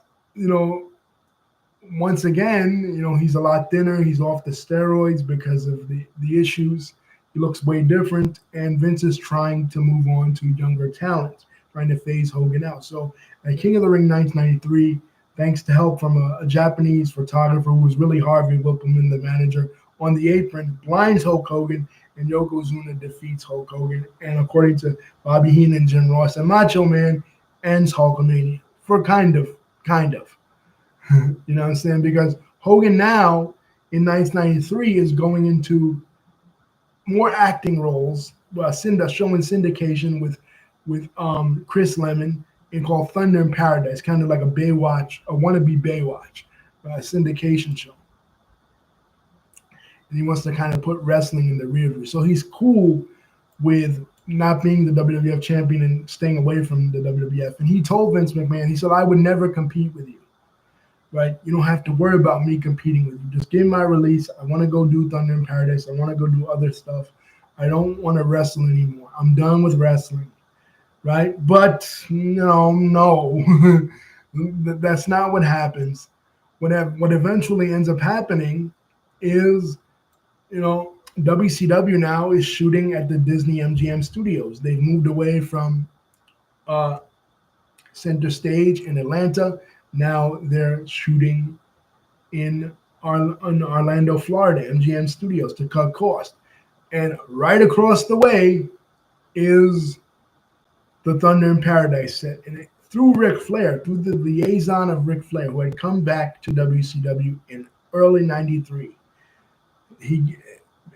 once again, he's a lot thinner. He's off the steroids because of the issues. He looks way different, and Vince is trying to move on to younger talent, trying to phase Hogan out. So at King of the Ring 1993, thanks to help from a Japanese photographer who was really Harvey Whippleman, the manager, on the apron, blinds Hulk Hogan, and Yokozuna defeats Hulk Hogan. And according to Bobby Heenan, Jim Ross, and Macho Man, ends Hulkamania for kind of. You know what I'm saying? Because Hogan now, in 1993, is going into more acting roles, showing syndication with Chris Lemon, and called Thunder in Paradise, kind of like a wannabe Baywatch, syndication show. And he wants to kind of put wrestling in the rear view. So he's cool with not being the WWF champion and staying away from the WWF. And he told Vince McMahon, he said, "I would never compete with you, right? You don't have to worry about me competing with you. Just give me my release. I want to go do Thunder in Paradise. I want to go do other stuff. I don't want to wrestle anymore. I'm done with wrestling," right? But no, that's not what happens. What eventually ends up happening is, WCW now is shooting at the Disney MGM studios. They've moved away from Center Stage in Atlanta. Now they're shooting in Orlando, Florida, MGM Studios, to cut costs. And right across the way is the Thunder in Paradise set. And through Ric Flair, through the liaison of Ric Flair, who had come back to WCW in early '93,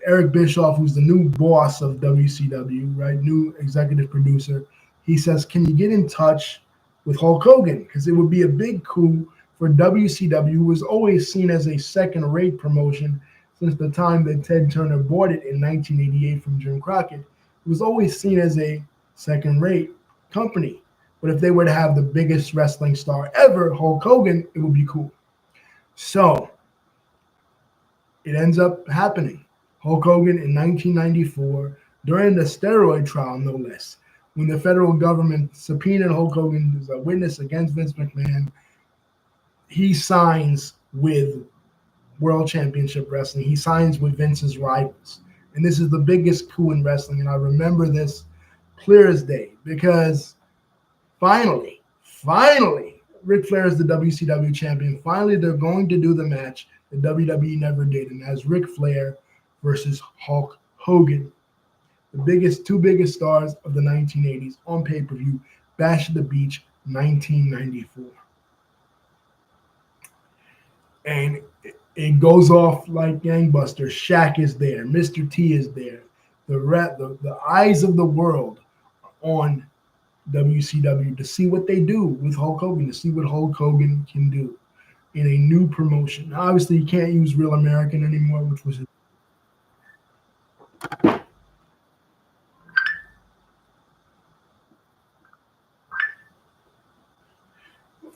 Eric Bischoff, who's the new boss of WCW, right, new executive producer, he says, "Can you get in touch with Hulk Hogan? Because it would be a big coup for WCW, who was always seen as a second-rate promotion since the time that Ted Turner bought it in 1988 from Jim Crockett. It was always seen as a second-rate company. But if they were to have the biggest wrestling star ever, Hulk Hogan, it would be cool." So it ends up happening. Hulk Hogan in 1994, during the steroid trial, no less, when the federal government subpoenaed Hulk Hogan as a witness against Vince McMahon, he signs with World Championship Wrestling. He signs with Vince's rivals. And this is the biggest coup in wrestling. And I remember this clear as day because finally, Ric Flair is the WCW champion. Finally, they're going to do the match that WWE never did. And that's Ric Flair versus Hulk Hogan. The two biggest stars of the 1980s on pay-per-view, Bash at the Beach, 1994. And it goes off like gangbusters. Shaq is there. Mr. T is there. The eyes of the world are on WCW to see what they do with Hulk Hogan, to see what Hulk Hogan can do in a new promotion. Now, obviously, you can't use Real American anymore, which was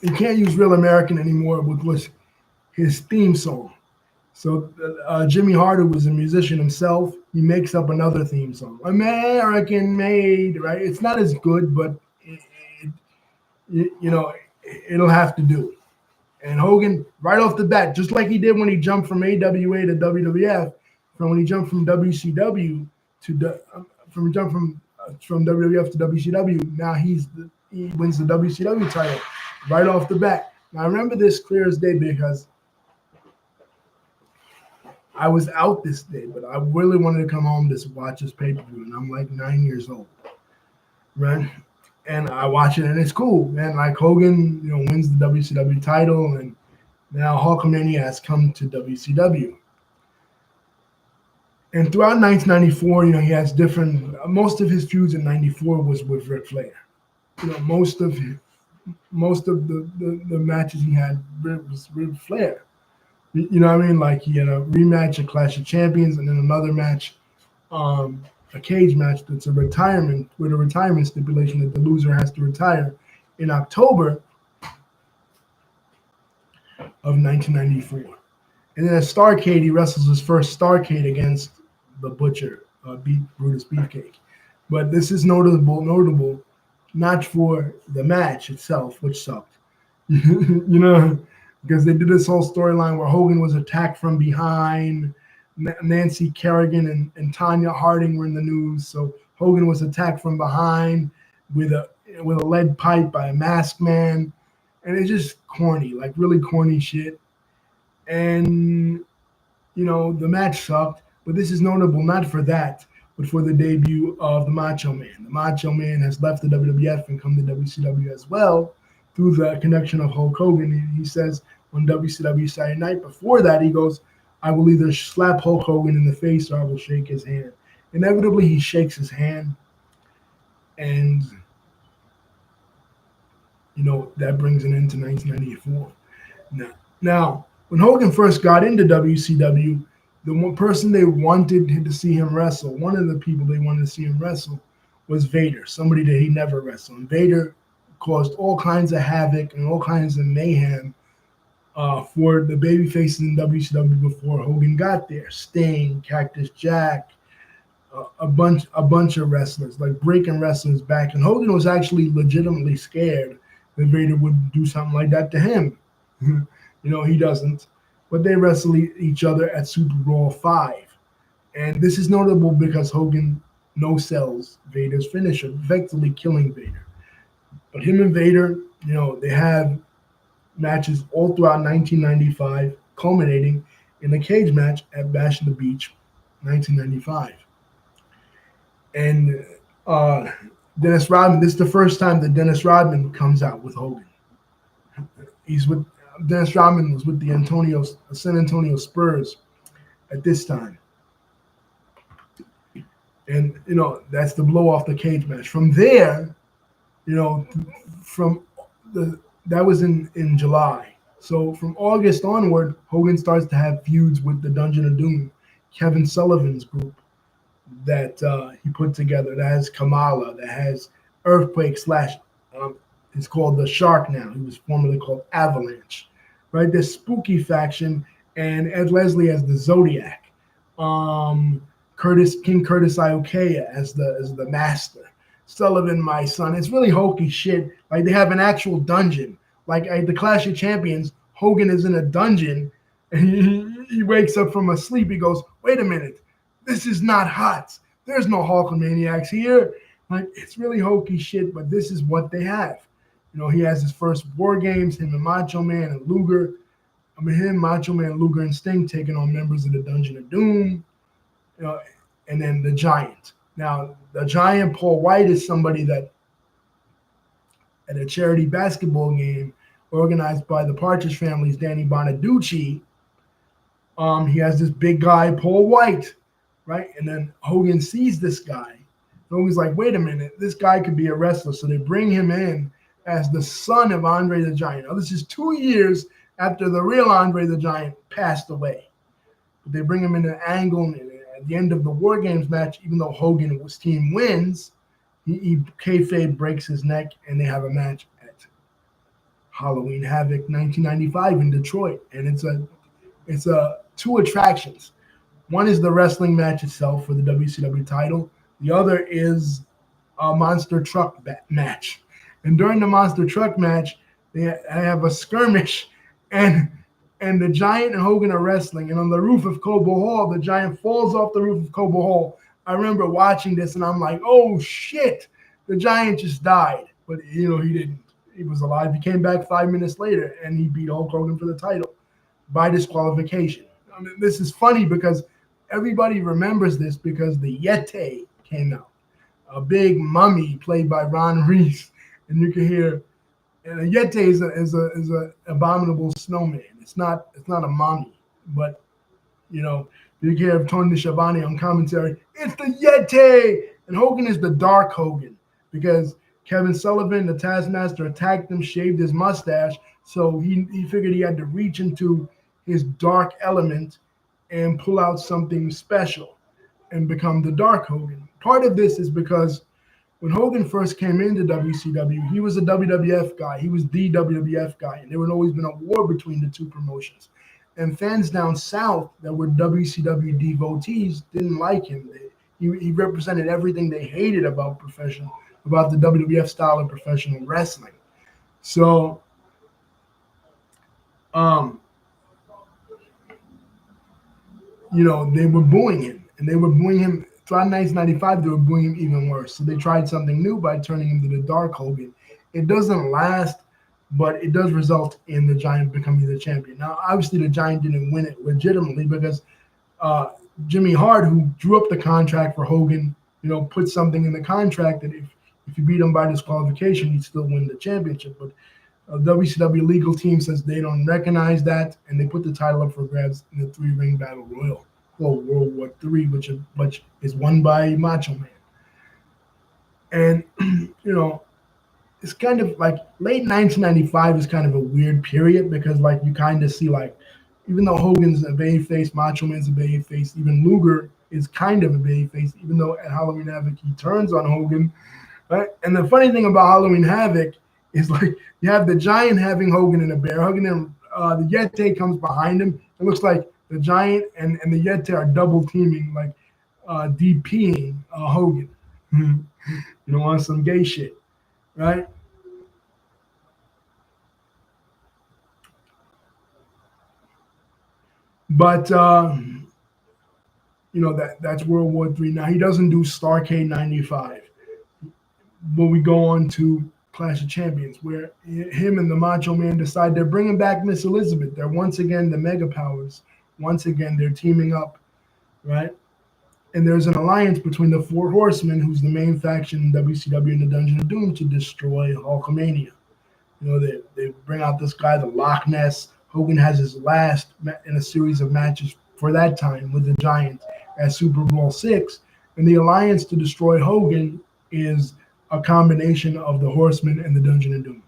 you can't use Real American anymore, which was his theme song. So Jimmy Hart, who was a musician himself, he makes up another theme song, American Made, right? It's not as good, but it'll have to do. And Hogan, right off the bat, just like he did when he jumped from AWA to WWF, when he jumped from WCW from WWF to WCW, now he wins the WCW title right off the bat. Now I remember this clear as day because I was out this day, but I really wanted to come home to watch this pay-per-view, and I'm like 9 years old, right? And I watch it, and it's cool, man. Like Hogan, wins the WCW title, and now Hulkamania has come to WCW. And throughout 1994, he has most of his feuds in '94 was with Ric Flair. Most of the matches he had was Ric Flair. You know what I mean? Like he had a rematch at Clash of Champions, and then another match, a cage match that's a retirement with a retirement stipulation that the loser has to retire in October of 1994. And then at Starrcade, he wrestles his first Starrcade against the Butcher, Brutus Beefcake. But this is notable not for the match itself, which sucked. Because they did this whole storyline where Hogan was attacked from behind. Nancy Kerrigan and Tanya Harding were in the news. So Hogan was attacked from behind with a lead pipe by a masked man. And it's just corny, like really corny shit. And, the match sucked. But this is notable not for that, but for the debut of the Macho Man. The Macho Man has left the WWF and come to WCW as well through the connection of Hulk Hogan. He says on WCW Saturday Night, before that, he goes, I will either slap Hulk Hogan in the face or I will shake his hand. Inevitably, he shakes his hand. And, that brings an end to 1994. Now, when Hogan first got into WCW, the one person they wanted to see him wrestle, one of the people they wanted to see him wrestle was Vader, somebody that he never wrestled. And Vader caused all kinds of havoc and all kinds of mayhem for the baby faces in WCW before Hogan got there. Sting, Cactus Jack, a bunch of wrestlers, like breaking wrestlers back. And Hogan was actually legitimately scared that Vader would do something like that to him. He doesn't. But they wrestle each other at Super Brawl 5. And this is notable because Hogan no-sells Vader's finisher, effectively killing Vader. But him and Vader, they have matches all throughout 1995, culminating in a cage match at Bash at the Beach, 1995. And Dennis Rodman, this is the first time that Dennis Rodman comes out with Hogan. Dennis Rodman was with the San Antonio Spurs at this time. And, that's the blow off the cage match. From there, that was in July. So from August onward, Hogan starts to have feuds with the Dungeon of Doom, Kevin Sullivan's group that he put together. That has Kamala, that has Earthquake / it's called the Shark now. He was formerly called Avalanche, right? This spooky faction, and Ed Leslie as the Zodiac. King Curtis Iokea as the Master. Sullivan, my son. It's really hokey shit. Like they have an actual dungeon. Like at the Clash of Champions, Hogan is in a dungeon, and he wakes up from a sleep. He goes, "Wait a minute, this is not hot. There's no Hulkamaniacs here." Like, it's really hokey shit, but this is what they have. He has his first War Games, him and Macho Man and Luger. Him, Macho Man, Luger, and Sting taking on members of the Dungeon of Doom, you know, and then the Giant. Now, the Giant, Paul White, is somebody that at a charity basketball game organized by the Partridge Family's Danny Bonaducci, he has this big guy, Paul White, right? And then Hogan sees this guy. Hogan's like, wait a minute, this guy could be a wrestler. So they bring him in as the son of Andre the Giant. Now, this is 2 years after the real Andre the Giant passed away. But they bring him in an angle, and at the end of the War Games match, even though Hogan's team wins, he kayfabe breaks his neck, and they have a match at Halloween Havoc 1995 in Detroit. And it's a two attractions. One is the wrestling match itself for the WCW title. The other is a monster truck match. And during the monster truck match, they have a skirmish, and the Giant and Hogan are wrestling. And on the roof of Cobo Hall, the Giant falls off the roof of Cobo Hall. I remember watching this, and I'm like, oh, shit, the Giant just died. But, he didn't. He was alive. He came back 5 minutes later, and he beat Hulk Hogan for the title by disqualification. This is funny because everybody remembers this because the Yeti came out, a big mummy played by Ron Reese, and you can hear. And a Yeti is a abominable snowman. It's not a mommy, but you can hear Tony Schiavone on commentary. It's the Yeti, and Hogan is the Dark Hogan because Kevin Sullivan, the Taskmaster, attacked him, shaved his mustache, so he figured he had to reach into his dark element and pull out something special and become the Dark Hogan. Part of this is because when Hogan first came into WCW, he was a WWF guy. He was the WWF guy, and there had always been a war between the two promotions. And fans down south that were WCW devotees didn't like him. He represented everything they hated about the WWF style of professional wrestling. So, they were booing him, and they were booing him. Throughout 1995, they were booing him even worse. So they tried something new by turning him to the Dark Hogan. It doesn't last, but it does result in the Giant becoming the champion. Now, obviously, the Giant didn't win it legitimately because Jimmy Hart, who drew up the contract for Hogan, put something in the contract that if you beat him by disqualification, he'd still win the championship. But WCW legal team says they don't recognize that, and they put the title up for grabs in the 3-ring battle royal. Well, World War III, which is won by Macho Man. And, it's kind of like late 1995 is kind of a weird period because, you kind of see, even though Hogan's a babyface, Macho Man's a babyface, even Luger is kind of a babyface, even though at Halloween Havoc he turns on Hogan. Right? And the funny thing about Halloween Havoc is, you have the Giant having Hogan in a bear hug, and then the Yeti comes behind him. It looks like the Giant and the Yeti are double teaming, DPing Hogan. On some gay shit, right? But that's World War III. Now he doesn't do Starrcade '95, but we go on to Clash of Champions, where him and the Macho Man decide they're bringing back Miss Elizabeth. They're once again the Mega Powers. Once again, they're teaming up, right? And there's an alliance between the Four Horsemen, who's the main faction in WCW and the Dungeon of Doom, to destroy Hulkamania. They bring out this guy, the Loch Ness. Hogan has his last in a series of matches for that time with the Giant at Super Bowl VI. And the alliance to destroy Hogan is a combination of the Horsemen and the Dungeon of Doom.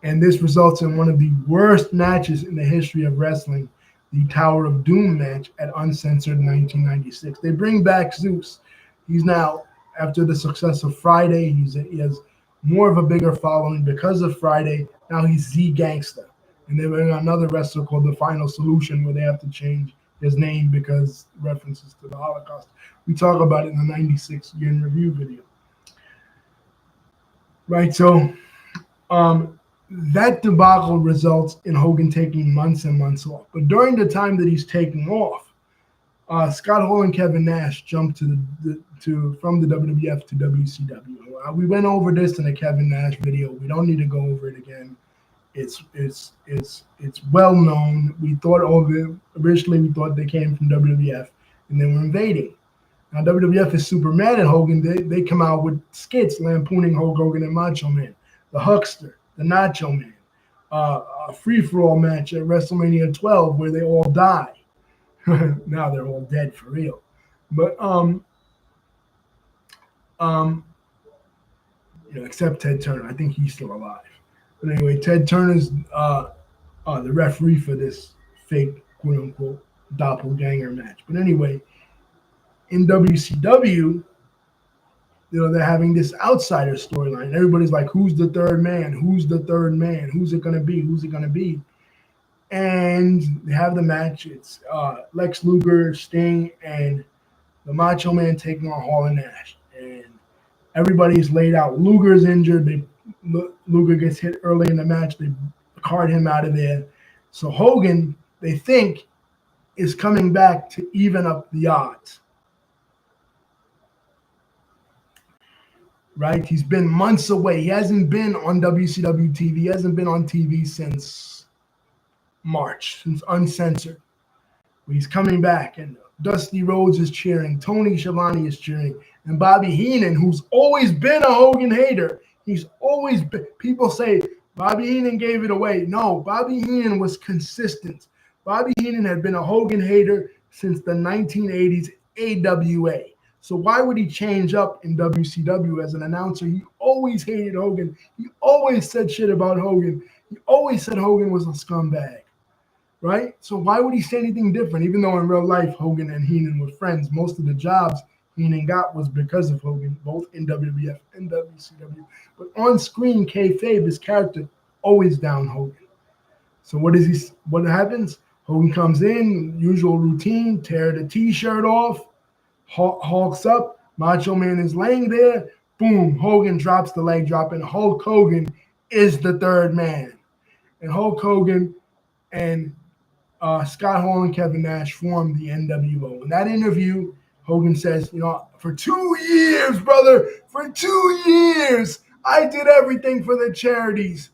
And this results in one of the worst matches in the history of wrestling, the Tower of Doom match at Uncensored 1996. They bring back Zeus. He's now, after the success of Friday, he has more of a bigger following because of Friday. Now he's Z Gangsta. And they bring another wrestler called The Final Solution, where they have to change his name because references to the Holocaust. We talk about it in the 96 year in review video. Right, so that debacle results in Hogan taking months and months off. But during the time that he's taking off, Scott Hall and Kevin Nash jumped to from the WWF to WCW. We went over this in the Kevin Nash video. We don't need to go over it again. It's well known. We thought originally we thought they came from WWF and they were invading. Now WWF is super mad at Hogan. They come out with skits lampooning Hulk Hogan and Macho Man, the Huckster, the Nacho Man, a free-for-all match at WrestleMania 12 where they all die. Now they're all dead for real. But except Ted Turner. I think he's still alive. But anyway, Ted Turner's the referee for this fake quote-unquote doppelganger match. But anyway, in WCW, they're having this outsider storyline. Everybody's like, who's the third man? Who's the third man? Who's it going to be? Who's it going to be? And they have the match. It's Lex Luger, Sting, and the Macho Man taking on Hall and Nash. And everybody's laid out. Luger's injured. Luger gets hit early in the match. They card him out of there. So Hogan, they think, is coming back to even up the odds. Right? He's been months away. He hasn't been on WCW TV. He hasn't been on TV since March, since Uncensored. He's coming back, and Dusty Rhodes is cheering. Tony Schiavone is cheering. And Bobby Heenan, who's always been a Hogan hater, he's always been. People say Bobby Heenan gave it away. No, Bobby Heenan was consistent. Bobby Heenan had been a Hogan hater since the 1980s AWA. So why would he change up in WCW as an announcer? He always hated Hogan. He always said shit about Hogan. He always said Hogan was a scumbag, right? So why would he say anything different? Even though in real life, Hogan and Heenan were friends. Most of the jobs Heenan got was because of Hogan, both in WWF and WCW. But on screen, kayfabe, his character, always down Hogan. So what happens? Hogan comes in, usual routine, tear the T-shirt off, Hulk's up, Macho Man is laying there, boom, Hogan drops the leg drop, and Hulk Hogan is the third man. And Hulk Hogan and Scott Hall and Kevin Nash formed the NWO. In that interview, Hogan says, for 2 years, brother, for 2 years, I did everything for the charities.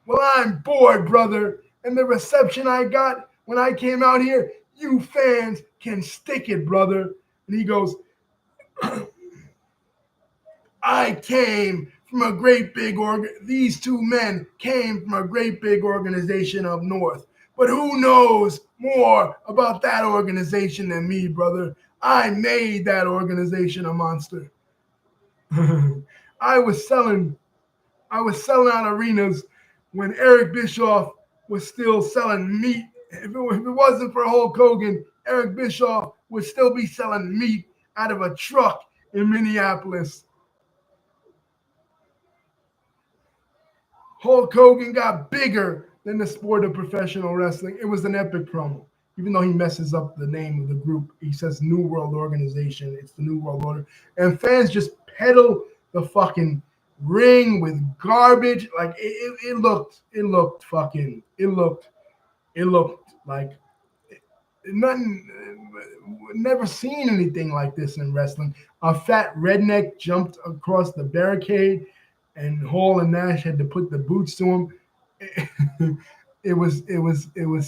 Well, I'm bored, brother, and the reception I got when I came out here, you fans can stick it, brother. And he goes, I came from a great big these two men came from a great big organization up north. But who knows more about that organization than me, brother? I made that organization a monster. I was selling out arenas when Eric Bischoff was still selling meat. If it wasn't for Hulk Hogan, Eric Bischoff would still be selling meat out of a truck in Minneapolis. Hulk Hogan got bigger than the sport of professional wrestling. It was an epic promo. Even though he messes up the name of the group, he says New World Organization. It's the New World Order. And fans just peddle the fucking ring with garbage. Like it looked like nothing. Never seen anything like this in wrestling. A fat redneck jumped across the barricade, and Hall and Nash had to put the boots to him. It was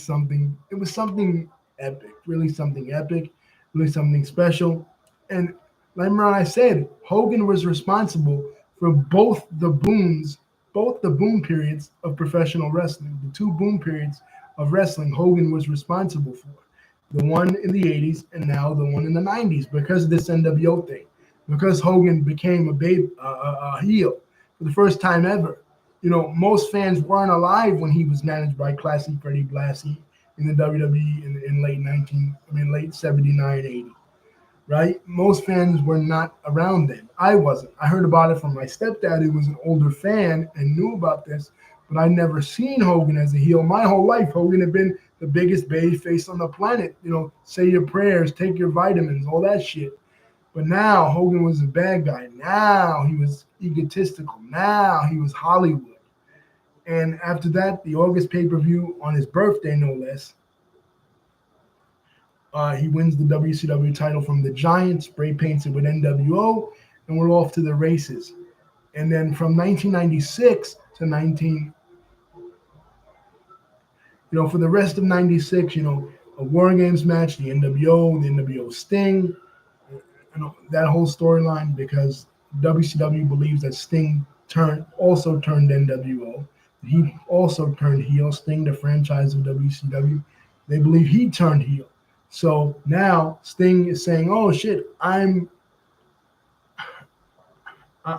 something. It was something epic. Really something epic. Really something special. And remember I said Hogan was responsible for both the boom periods of professional wrestling. The two boom periods of wrestling, Hogan was responsible for. The one in the 80s and now the one in the 90s because of this NWO thing. Because Hogan became a heel for the first time ever. Most fans weren't alive when he was managed by Classy Freddie Blassie in the WWE in late 79, 80. Right? Most fans were not around then. I wasn't. I heard about it from my stepdad, who was an older fan and knew about this, but I never seen Hogan as a heel. My whole life, Hogan had been the biggest babyface on the planet. Say your prayers, take your vitamins, all that shit. But now Hogan was a bad guy. Now he was egotistical. Now he was Hollywood. And after that, the August pay-per-view on his birthday, no less, he wins the WCW title from the Giant, spray paints it with NWO, and we're off to the races. And then from 1996 to 19, for the rest of 96, a War Games match, the NWO Sting, that whole storyline, because WCW believes that Sting also turned NWO. He also turned heel. Sting, the franchise of WCW, they believe he turned heel. So now Sting is saying, "Oh shit,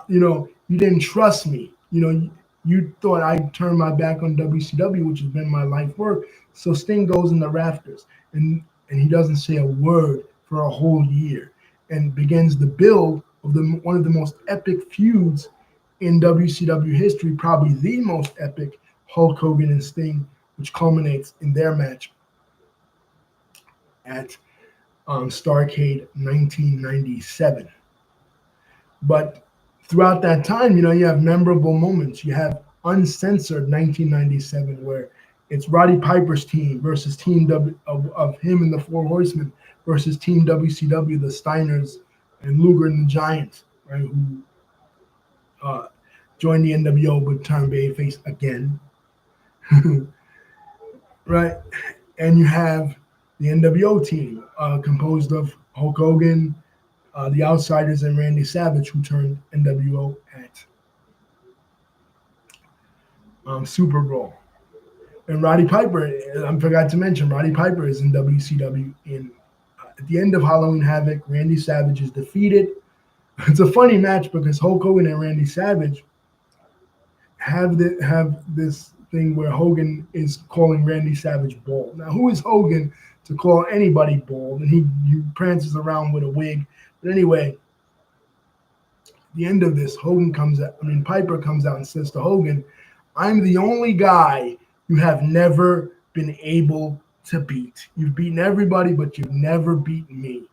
you didn't trust me. You thought I'd turn my back on WCW, which has been my life work." So Sting goes in the rafters, and he doesn't say a word for a whole year, and begins the build of one of the most epic feuds in WCW history, probably the most epic, Hulk Hogan and Sting, which culminates in their match at Starrcade 1997. But throughout that time, you have memorable moments. You have Uncensored 1997, where it's Roddy Piper's team versus Team W of him and the Four Horsemen versus Team WCW, the Steiners and Luger and the Giants, right? Who joined the NWO but turned babyface again, right? And you have the NWO team composed of Hulk Hogan, the Outsiders, and Randy Savage, who turned NWO at Super Bowl. And Roddy Piper, I forgot to mention, Roddy Piper is in WCW. At the end of Halloween Havoc, Randy Savage is defeated. It's a funny match because Hulk Hogan and Randy Savage have this thing where Hogan is calling Randy Savage bald. Now, who is Hogan to call anybody bald? And he prances around with a wig. But anyway, at the end of this, Piper comes out and says to Hogan, "I'm the only guy you have never been able to beat. You've beaten everybody, but you've never beaten me."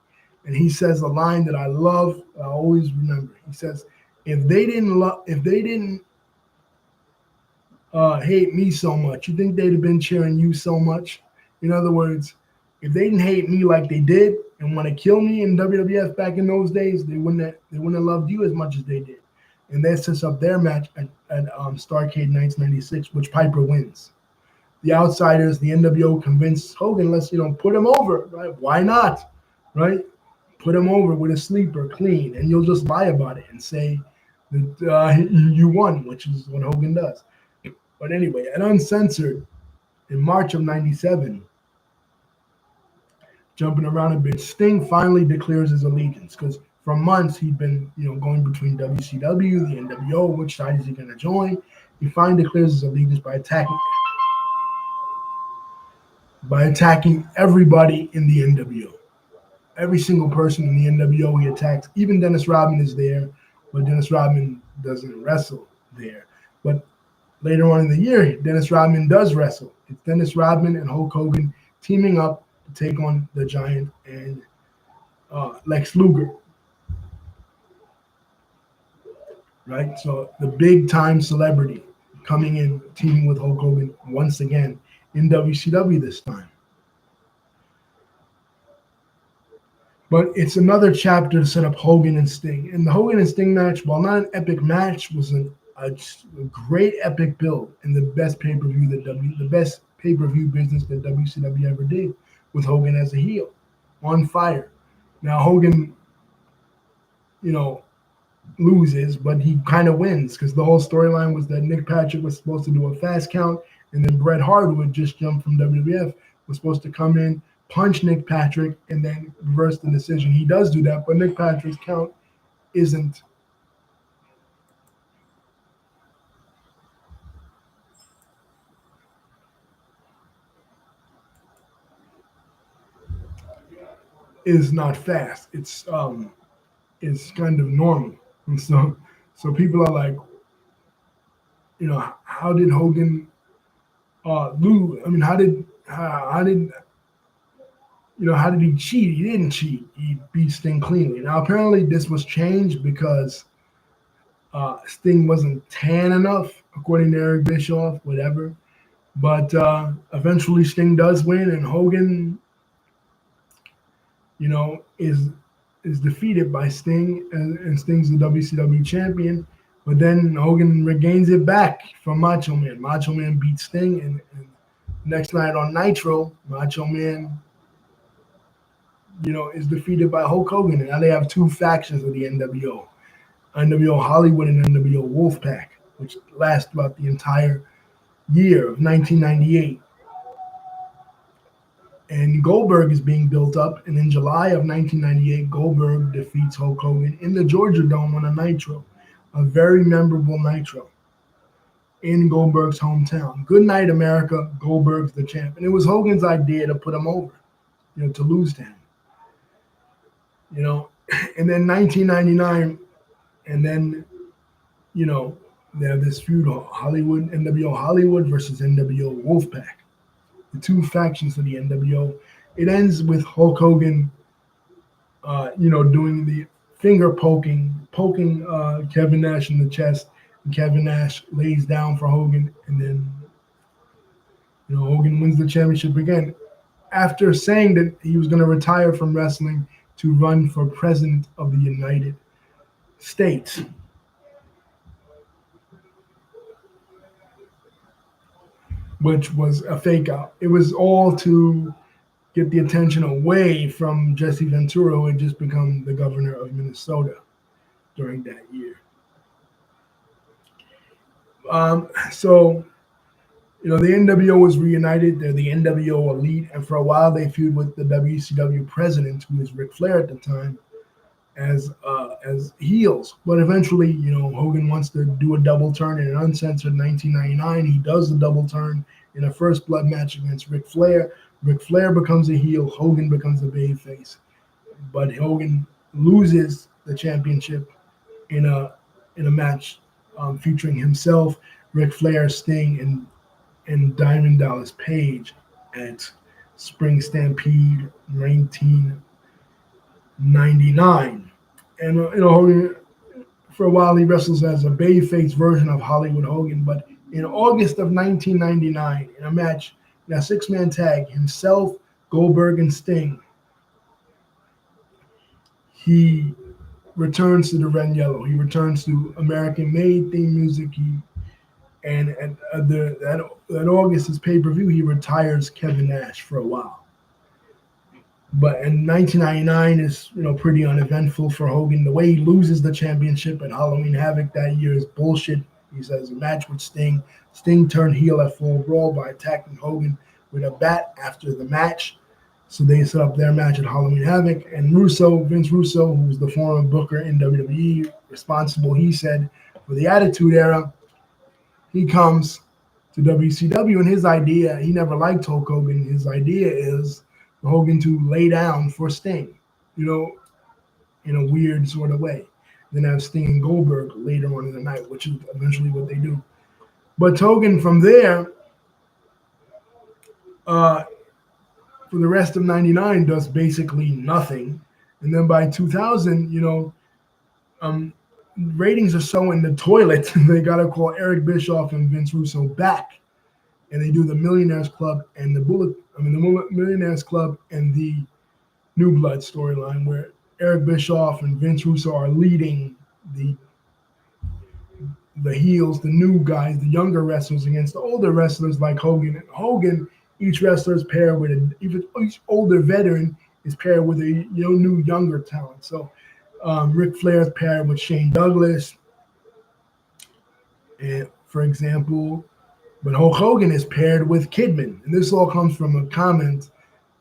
And he says a line that I love, I always remember. He says, if they didn't hate me so much, you think they'd have been cheering you so much? In other words, if they didn't hate me like they did and want to kill me in WWF back in those days, they wouldn't have loved you as much as they did. And that sets up their match at Starrcade 1996, which Piper wins. The Outsiders, the NWO, convince Hogan, let's put him over, right? Why not, right? Put him over with a sleeper, clean, and you'll just lie about it and say that you won, which is what Hogan does. But anyway, at Uncensored, in March of 97, jumping around a bit, Sting finally declares his allegiance, because for months he'd been going between WCW, the NWO, which side is he going to join. He finally declares his allegiance by attacking everybody in the NWO. Every single person in the NWO he attacks. Even Dennis Rodman is there, but Dennis Rodman doesn't wrestle there. But later on in the year, Dennis Rodman does wrestle. It's Dennis Rodman and Hulk Hogan teaming up to take on the Giant and Lex Luger. Right? So the big-time celebrity coming in, teaming with Hulk Hogan once again in WCW this time. But it's another chapter to set up Hogan and Sting. And the Hogan and Sting match, while not an epic match, was a great epic build and the best pay-per-view business that WCW ever did, with Hogan as a heel, on fire. Now Hogan, loses, but he kind of wins, because the whole storyline was that Nick Patrick was supposed to do a fast count, and then Bret Hart, who had just jumped from WWF, was supposed to come in, punch Nick Patrick, and then reverse the decision. He does do that, but Nick Patrick's count is not fast. It's kind of normal. And so people are like, how did Hogan lose? I mean, how did he cheat? He didn't cheat. He beat Sting cleanly. Now, apparently this was changed because Sting wasn't tan enough, according to Eric Bischoff, whatever. But eventually Sting does win, and Hogan, you know, is defeated by Sting, and Sting's the WCW champion. But then Hogan regains it back from Macho Man. Macho Man beats Sting, and next night on Nitro, Macho Man, you know, is defeated by Hulk Hogan. And now they have two factions of the NWO. NWO Hollywood and NWO Wolfpack, which lasts throughout the entire year of 1998. And Goldberg is being built up, and in July of 1998, Goldberg defeats Hulk Hogan in the Georgia Dome on a Nitro, a very memorable Nitro in Goldberg's hometown. Good night, America. Goldberg's the champ, and it was Hogan's idea to put him over, you know, to lose to him, you know. And then 1999, and then, you know, they have this feud: Hollywood, NWO Hollywood versus NWO Wolfpack, the two factions of the NWO. It ends with Hulk Hogan, you know, doing the finger poking Kevin Nash in the chest, and Kevin Nash lays down for Hogan, and then, you know, Hogan wins the championship again after saying that he was going to retire from wrestling to run for president of the United States. Which was a fake out. It was all to get the attention away from Jesse Ventura, who had just become the governor of Minnesota during that year. So, you know, the NWO was reunited. They're the NWO Elite, and for a while they feud with the WCW president, who was Ric Flair at the time, as heels. But eventually, you know, Hogan wants to do a double turn in an uncensored 1999. He does the double turn in a first blood match against Ric Flair. Ric Flair becomes a heel. Hogan becomes a babyface. But Hogan loses the championship in a match featuring himself, Ric Flair, Sting, and Diamond Dallas Page at Spring Stampede 1999. And, you know, Hogan, for a while, he wrestles as a babyface version of Hollywood Hogan. But in August of 1999, in a match, in a six-man tag, himself, Goldberg, and Sting, he returns to the red and yellow. He returns to American-made theme music. And at that August's pay-per-view, he retires Kevin Nash for a while. But in 1999 is, you know, pretty uneventful for Hogan. The way he loses the championship at Halloween Havoc that year is bullshit. He says a match with Sting. Sting turned heel at Fall Brawl by attacking Hogan with a bat after the match. So they set up their match at Halloween Havoc. And Vince Russo, who was the former booker in WWE, responsible, he said, for the Attitude Era, he comes to WCW, and his idea, he never liked Hulk Hogan. His idea is for Hogan to lay down for Sting, you know, in a weird sort of way. Then have Sting and Goldberg later on in the night, which is eventually what they do. But Hogan from there, for the rest of 99, does basically nothing. And then by 2000, you know, ratings are so in the toilet, they got to call Eric Bischoff and Vince Russo back. And they do the Millionaires Club and the Millionaires Club and the New Blood storyline, where Eric Bischoff and Vince Russo are leading the heels, the new guys, the younger wrestlers against the older wrestlers like Hogan. And Hogan, each wrestler is paired with each older veteran is paired with a new younger talent. So Ric Flair is paired with Shane Douglas, and for example. But Hulk Hogan is paired with Kidman. And this all comes from a comment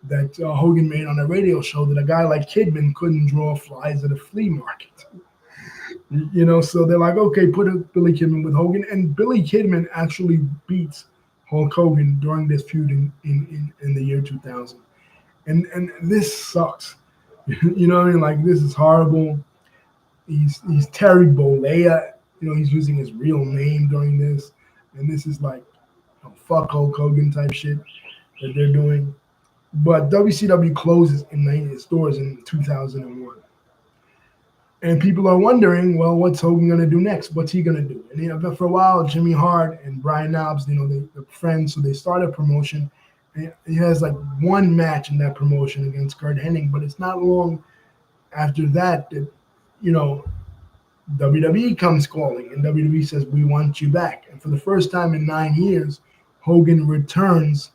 that Hogan made on a radio show that a guy like Kidman couldn't draw flies at a flea market. You know, so they're like, okay, put Billy Kidman with Hogan. And Billy Kidman actually beats Hulk Hogan during this feud in the year 2000. And this sucks. You know what I mean? Like, this is horrible. He's Terry Bollea. You know, he's using his real name during this. And this is like, you know, fuck Hulk Hogan type shit that they're doing. But WCW closes its doors in 2001. And people are wondering, well, what's Hogan going to do next? What's he going to do? And but for a while, Jimmy Hart and Brian Knobs, they're friends, so they start a promotion. And he has like one match in that promotion against Kurt Hennig, but it's not long after that you know, WWE comes calling, and WWE says, "We want you back." And for the first time in 9 years, Hogan returns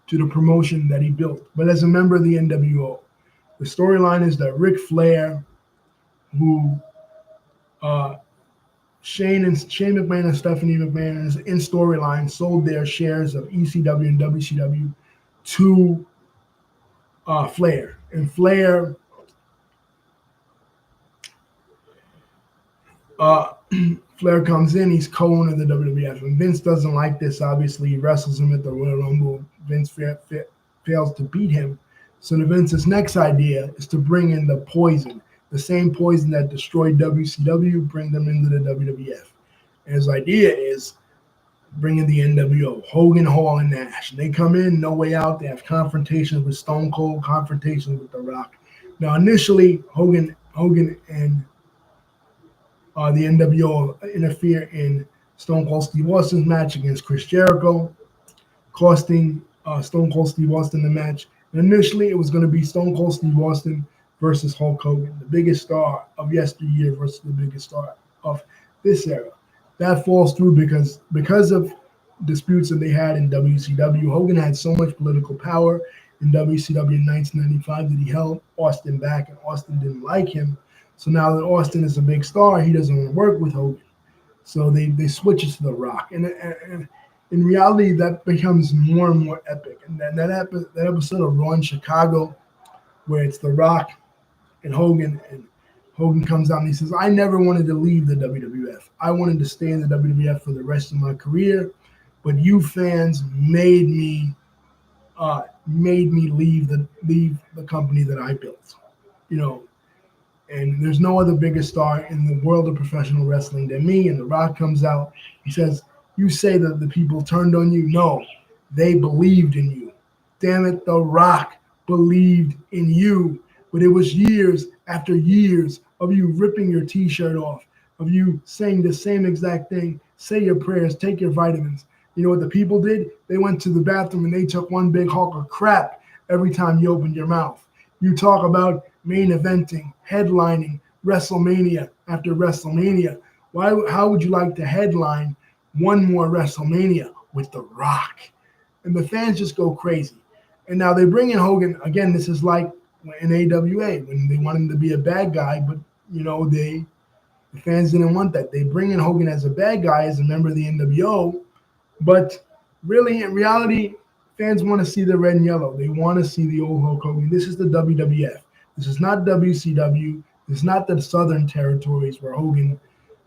to the promotion that he built, but as a member of the NWO. The storyline is that Ric Flair, who Shane McMahon and Stephanie McMahon in storyline sold their shares of ECW and WCW to Flair, and uh, Flair comes in. He's co-owner of the WWF, and Vince doesn't like this. Obviously, he wrestles him at the Royal Rumble. Vince fails to beat him. So Vince's next idea is to bring in the Poison, the same Poison that destroyed WCW, bring them into the WWF. And his idea is bringing the NWO, Hogan, Hall, and Nash. And they come in, no way out. They have confrontations with Stone Cold, confrontations with The Rock. Now, initially, Hogan and the NWO interfere in Stone Cold Steve Austin's match against Chris Jericho, costing Stone Cold Steve Austin the match. And initially, it was going to be Stone Cold Steve Austin versus Hulk Hogan, the biggest star of yesteryear versus the biggest star of this era. That falls through because of disputes that they had in WCW. Hogan had so much political power in WCW in 1995 that he held Austin back, and Austin didn't like him. So now that Austin is a big star, he doesn't want to work with Hogan. So they switch it to The Rock. And in reality, that becomes more and more epic. And that episode of Raw in Chicago, where it's The Rock and Hogan comes out and he says, "I never wanted to leave the WWF. I wanted to stay in the WWF for the rest of my career, but you fans made me leave the company that I built." And there's no other bigger star in the world of professional wrestling than me. And The Rock comes out. He says, "You say that the people turned on you. No, they believed in you. Damn it, The Rock believed in you." But it was years after years of you ripping your T-shirt off, of you saying the same exact thing. Say your prayers, take your vitamins. You know what the people did? They went to the bathroom and they took one big hulk of crap every time you opened your mouth. You talk about main eventing, headlining, WrestleMania after WrestleMania. How would you like to headline one more WrestleMania with The Rock? And the fans just go crazy. And now they bring in Hogan. Again, this is like in AWA when they want him to be a bad guy, but the fans didn't want that. They bring in Hogan as a bad guy, as a member of the NWO, but really, in reality, fans want to see the red and yellow. They want to see the old Hulk Hogan. This is the WWF. This is not WCW. This is not the Southern Territories where Hogan,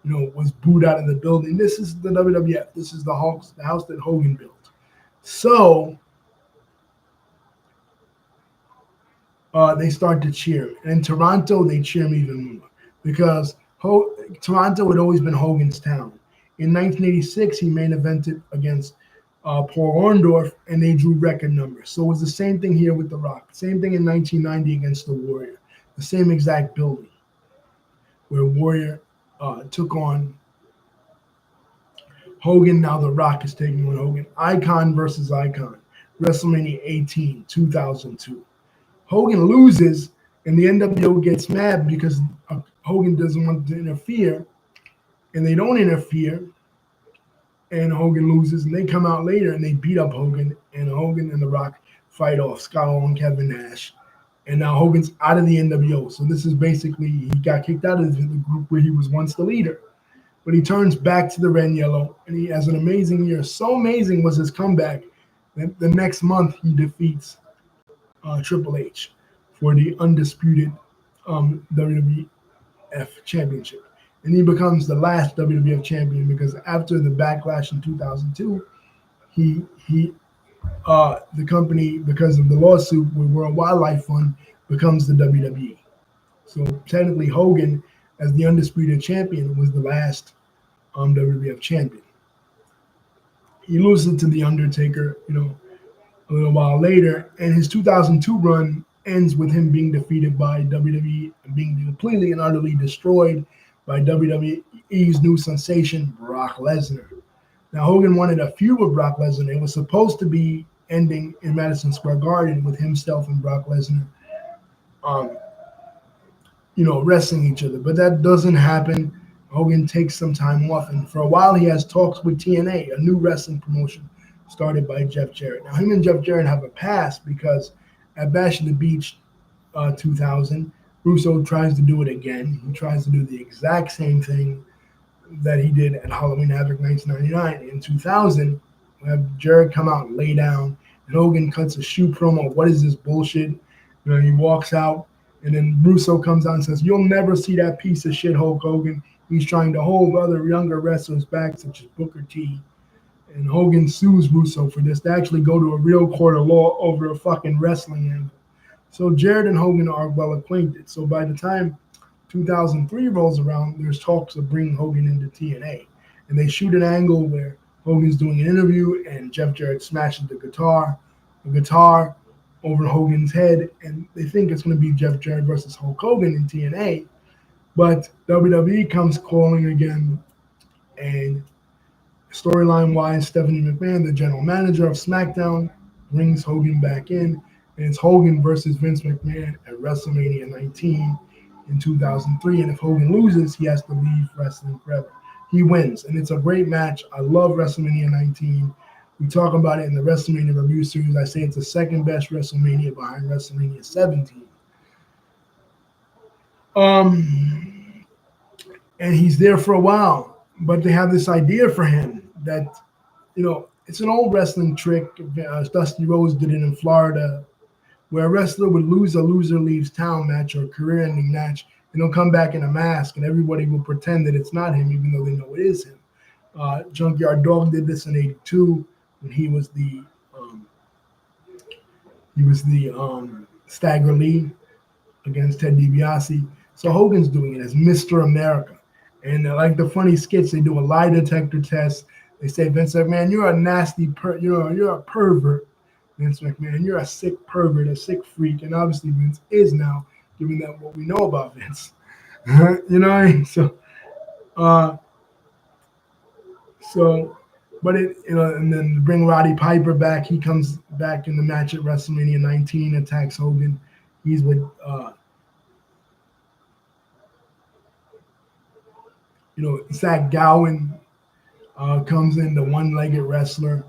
was booed out of the building. This is the WWF. This is the house that Hogan built. So they start to cheer. And in Toronto, they cheer him even more because Toronto had always been Hogan's town. In 1986, he main evented against Paul Orndorff, and they drew record numbers. So it was the same thing here with The Rock. Same thing in 1990 against the Warrior. The same exact building where Warrior took on Hogan. Now The Rock is taking on Hogan. Icon versus Icon. WrestleMania 18, 2002. Hogan loses, and the NWO gets mad because Hogan doesn't want to interfere, and they don't interfere. And Hogan loses, and they come out later and they beat up Hogan and The Rock fight off Scott Hall and Kevin Nash. And now Hogan's out of the NWO. So this is basically, he got kicked out of the group where he was once the leader. But he turns back to the red and yellow, and he has an amazing year. So amazing was his comeback that the next month he defeats Triple H for the undisputed WWF championship. And he becomes the last WWF champion because after the backlash in 2002, the company, because of the lawsuit with World Wildlife Fund, becomes the WWE. So technically, Hogan, as the undisputed champion, was the last WWF champion. He loses to The Undertaker, a little while later, and his 2002 run ends with him being defeated by WWE and being completely and utterly destroyed by WWE's new sensation, Brock Lesnar. Now, Hogan wanted a feud with Brock Lesnar. It was supposed to be ending in Madison Square Garden with himself and Brock Lesnar, um, wrestling each other. But that doesn't happen. Hogan takes some time off, and for a while he has talks with TNA, a new wrestling promotion started by Jeff Jarrett. Now, him and Jeff Jarrett have a past because at Bash at the Beach 2000, Russo tries to do it again. He tries to do the exact same thing that he did at Halloween Havoc 1999. In 2000, we have Jarrett come out and lay down, and Hogan cuts a shoe promo. What is this bullshit? He walks out, and then Russo comes out and says, "You'll never see that piece of shit Hulk Hogan. He's trying to hold other younger wrestlers back, such as Booker T." And Hogan sues Russo for this. They actually go to a real court of law over a fucking wrestling angle. So Jarrett and Hogan are well acquainted. So by the time 2003 rolls around, there's talks of bringing Hogan into TNA. And they shoot an angle where Hogan's doing an interview and Jeff Jarrett smashes the guitar over Hogan's head. And they think it's going to be Jeff Jarrett versus Hulk Hogan in TNA. But WWE comes calling again. And storyline-wise, Stephanie McMahon, the general manager of SmackDown, brings Hogan back in. And it's Hogan versus Vince McMahon at WrestleMania 19 in 2003. And if Hogan loses, he has to leave wrestling forever. He wins, and it's a great match. I love WrestleMania 19. We talk about it in the WrestleMania review series. I say it's the second best WrestleMania behind WrestleMania 17. And he's there for a while, but they have this idea for him that, it's an old wrestling trick. Dusty Rhodes did it in Florida, where a wrestler would lose a loser leaves town match or a career-ending match, and he'll come back in a mask, and everybody will pretend that it's not him, even though they know it is him. Junkyard Dog did this in '82 when he was the Stagger Lee against Ted DiBiase. So Hogan's doing it as Mr. America, and like the funny skits, they do a lie detector test. They say, "Vince McMahon, you're a nasty you're a pervert. Vince McMahon, you're a sick pervert, a sick freak," and obviously Vince is now, given that what we know about Vince. You know what I mean? But and then bring Roddy Piper back. He comes back in the match at WrestleMania 19, attacks Hogan. He's with Zach Gowen comes in, the one-legged wrestler.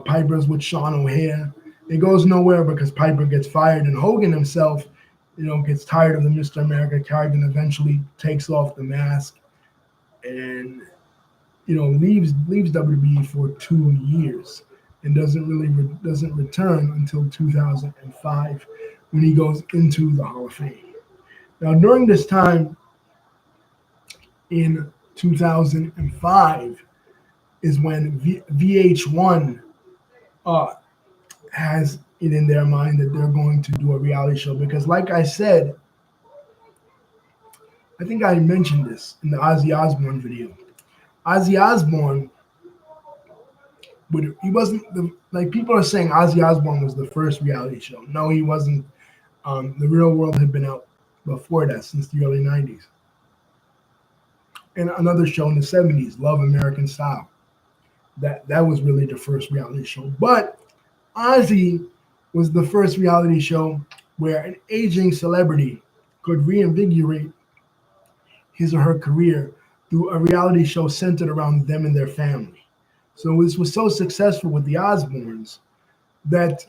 Piper's with Sean O'Hare. It goes nowhere because Piper gets fired, and Hogan himself, gets tired of the Mr. America character and eventually takes off the mask and, leaves WWE for 2 years and doesn't return until 2005 when he goes into the Hall of Fame. Now, during this time in 2005 is when VH1 has it in their mind that they're going to do a reality show because, like I said, I think I mentioned this in the Ozzy Osbourne video. Ozzy Osbourne, he wasn't people are saying Ozzy Osbourne was the first reality show. No, he wasn't. The Real World had been out before that, since the early 90s. And another show in the 70s, Love American Style. That was really the first reality show. But Ozzy was the first reality show where an aging celebrity could reinvigorate his or her career through a reality show centered around them and their family. So this was so successful with the Osbournes that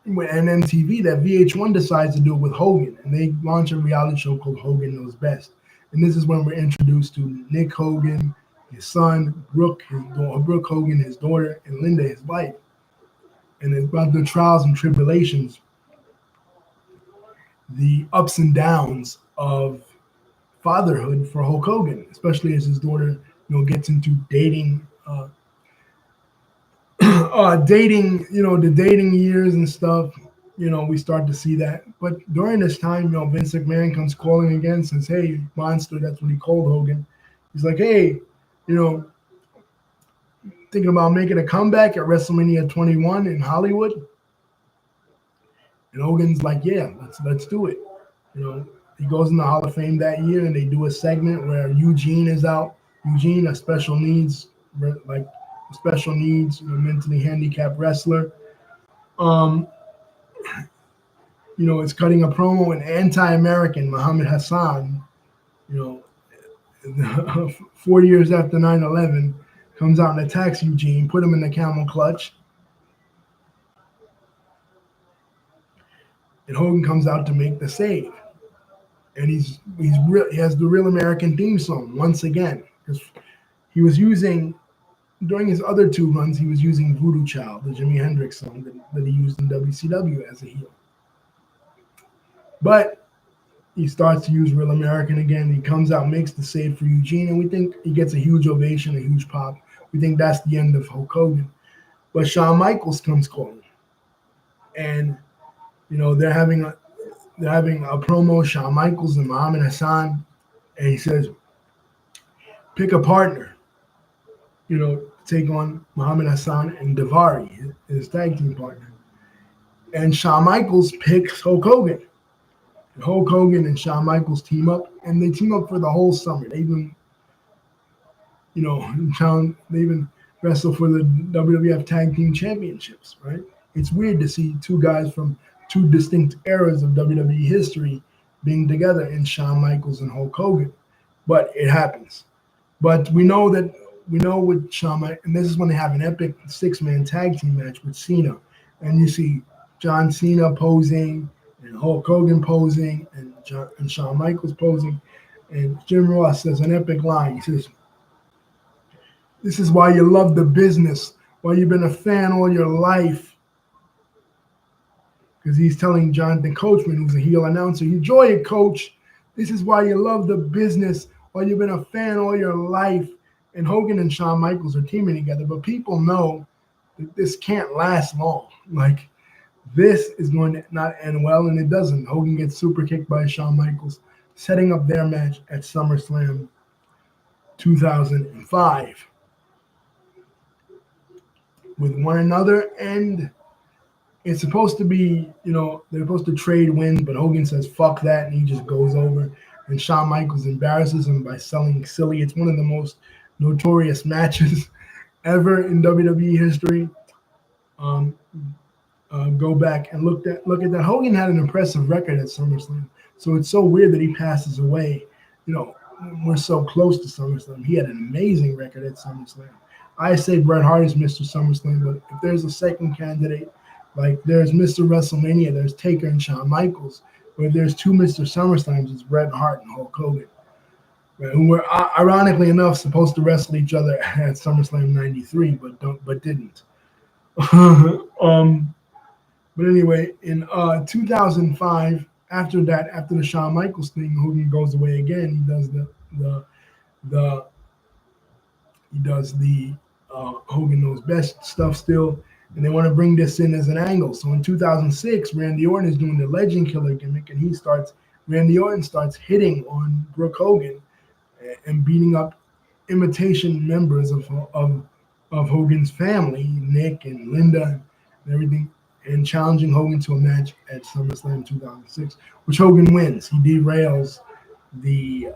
and MTV that VH1 decides to do it with Hogan, and they launch a reality show called Hogan Knows Best. And this is when we're introduced to Nick Hogan, his son, Brooke Hogan, his daughter, and Linda, his wife. And it's about the trials and tribulations, the ups and downs of fatherhood for Hulk Hogan, especially as his daughter, gets into dating, the dating years and stuff. We start to see that. But during this time, Vince McMahon comes calling again, says, "Hey, Monster," that's what he called Hogan. He's like, "Hey, thinking about making a comeback at WrestleMania 21 in Hollywood?" And Hogan's like, yeah, let's do it. You know, he goes in the Hall of Fame that year, and they do a segment where Eugene is out. Eugene, a special needs, like special needs, mentally handicapped wrestler. Um, is cutting a promo, and anti-American Muhammad Hassan, you know, 4 years after 9/11, comes out and attacks Eugene, put him in the camel clutch, and Hogan comes out to make the save. And he has the Real American theme song once again, because he was using during his other two runs, he was using Voodoo Child, the Jimi Hendrix song that he used in WCW as a heel. But he starts to use Real American again. He comes out, makes the save for Eugene, and we think he gets a huge ovation, a huge pop. We think that's the end of Hulk Hogan. But Shawn Michaels comes calling, and they're having a promo, Shawn Michaels and Muhammad Hassan, and he says, pick a partner, take on Muhammad Hassan and Daivari, his tag team partner. And Shawn Michaels picks Hulk Hogan. And Hulk Hogan and Shawn Michaels team up, and they team up for the whole summer. They even, they even wrestle for the WWF Tag Team Championships, right? It's weird to see two guys from two distinct eras of WWE history being together in Shawn Michaels and Hulk Hogan, but it happens. But we know with Shawn Michaels, and this is when they have an epic six-man tag team match with Cena, and you see John Cena posing, and Hulk Hogan posing, and Shawn Michaels posing, and Jim Ross says an epic line. He says, "This is why you love the business, why you've been a fan all your life." Because he's telling Jonathan Coachman, who's a heel announcer, "Enjoy it, Coach. This is why you love the business, why you've been a fan all your life." And Hogan and Shawn Michaels are teaming together, but people know that this can't last long. Like, this is going to not end well, and it doesn't. Hogan gets super kicked by Shawn Michaels, setting up their match at SummerSlam 2005 with one another. And it's supposed to be, they're supposed to trade wins, but Hogan says, fuck that, and he just goes over. And Shawn Michaels embarrasses him by selling silly. It's one of the most notorious matches ever in WWE history. Go back and look at that. Hogan had an impressive record at SummerSlam, so it's so weird that he passes away. We're so close to SummerSlam. He had an amazing record at SummerSlam. I say Bret Hart is Mr. SummerSlam, but if there's a second candidate, like there's Mr. WrestleMania, there's Taker and Shawn Michaels, but if there's two Mr. SummerSlams, it's Bret Hart and Hulk Hogan, right, who were ironically enough supposed to wrestle each other at SummerSlam '93, but didn't. But anyway, in 2005, after the Shawn Michaels thing, Hogan goes away again. He does the Hogan Knows Best stuff still, and they want to bring this in as an angle. So in 2006, Randy Orton is doing the Legend Killer gimmick, and Randy Orton starts hitting on Brooke Hogan and beating up imitation members of Hogan's family, Nick and Linda and everything, and challenging Hogan to a match at SummerSlam 2006, which Hogan wins. He derails the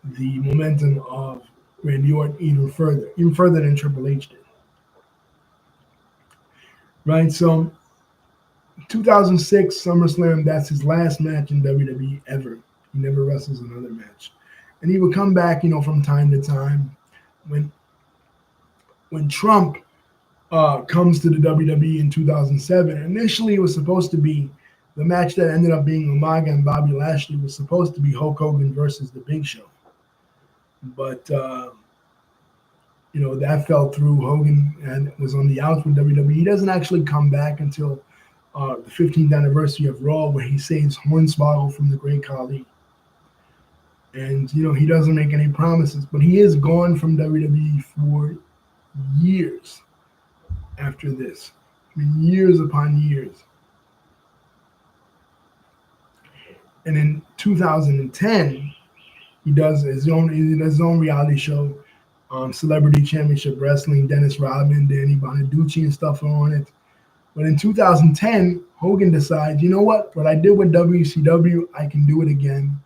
momentum of Randy Orton even further than Triple H did. Right, so 2006 SummerSlam, that's his last match in WWE ever. He never wrestles another match. And he would come back, from time to time. When Trump comes to the WWE in 2007, initially it was supposed to be the match that ended up being Umaga and Bobby Lashley was supposed to be Hulk Hogan versus The Big Show. But, that fell through. Hogan was on the outs with WWE. He doesn't actually come back until the 15th anniversary of Raw, where he saves Hornswoggle from the Great Khali. And, he doesn't make any promises, but he is gone from WWE for years after this. Years upon years. And in 2010, he does his own reality show, Celebrity Championship Wrestling. Dennis Rodman, Danny Bonaducci and stuff are on it. But in 2010, Hogan decides, you know what I did with WCW, I can do it again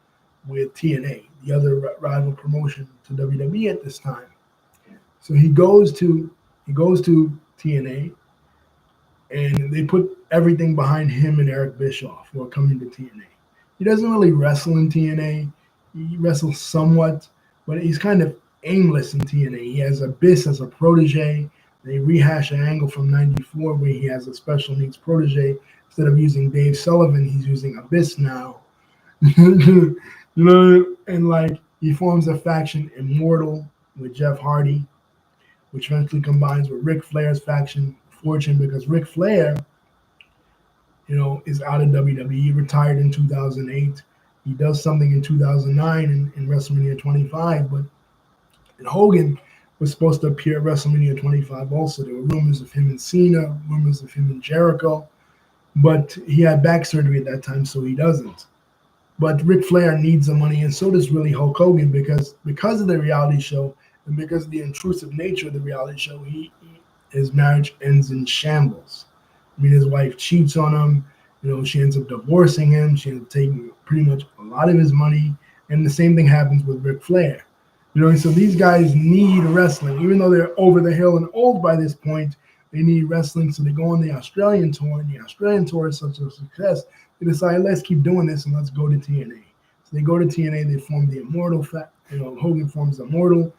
with TNA, the other rival promotion to WWE at this time. So he goes to TNA, and they put everything behind him and Eric Bischoff, who are coming to TNA. He doesn't really wrestle in TNA. He wrestles somewhat, but he's kind of aimless in TNA. He has Abyss as a protege. They rehash an angle from '94 where he has a special needs protege. Instead of using Dave Sullivan, he's using Abyss now. And like he forms a faction, Immortal, with Jeff Hardy, which eventually combines with Ric Flair's faction, Fortune, because Ric Flair, is out of WWE, retired in 2008. He does something in 2009 in WrestleMania 25, but Hogan was supposed to appear at WrestleMania 25 also. There were rumors of him and Cena, rumors of him and Jericho, but he had back surgery at that time, so he doesn't. But Ric Flair needs the money, and so does really Hulk Hogan, because of the reality show and because of the intrusive nature of the reality show, his marriage ends in shambles. I mean, his wife cheats on him. She ends up divorcing him. She ends up taking pretty much a lot of his money. And the same thing happens with Ric Flair. So these guys need wrestling. Even though they're over the hill and old by this point, they need wrestling. So they go on the Australian tour, and the Australian tour is such a success, they decide, let's keep doing this and let's go to TNA. So they go to TNA, they form the Immortal. Hogan forms Immortal.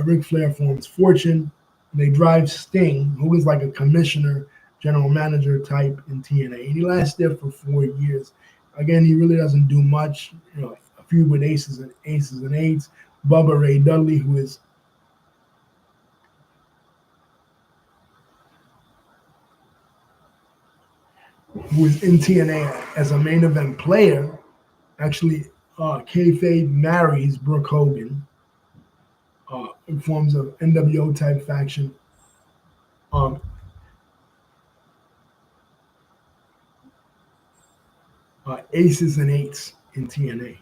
Ric Flair forms Fortune. They drive Sting, who is like a commissioner, general manager type in TNA. And he lasts there for 4 years. Again, he really doesn't do much. A few with aces and eights. Bubba Ray Dudley, who is in TNA as a main event player, actually kayfabe marries Brooke Hogan. In forms of NWO type faction. Aces and eights in TNA.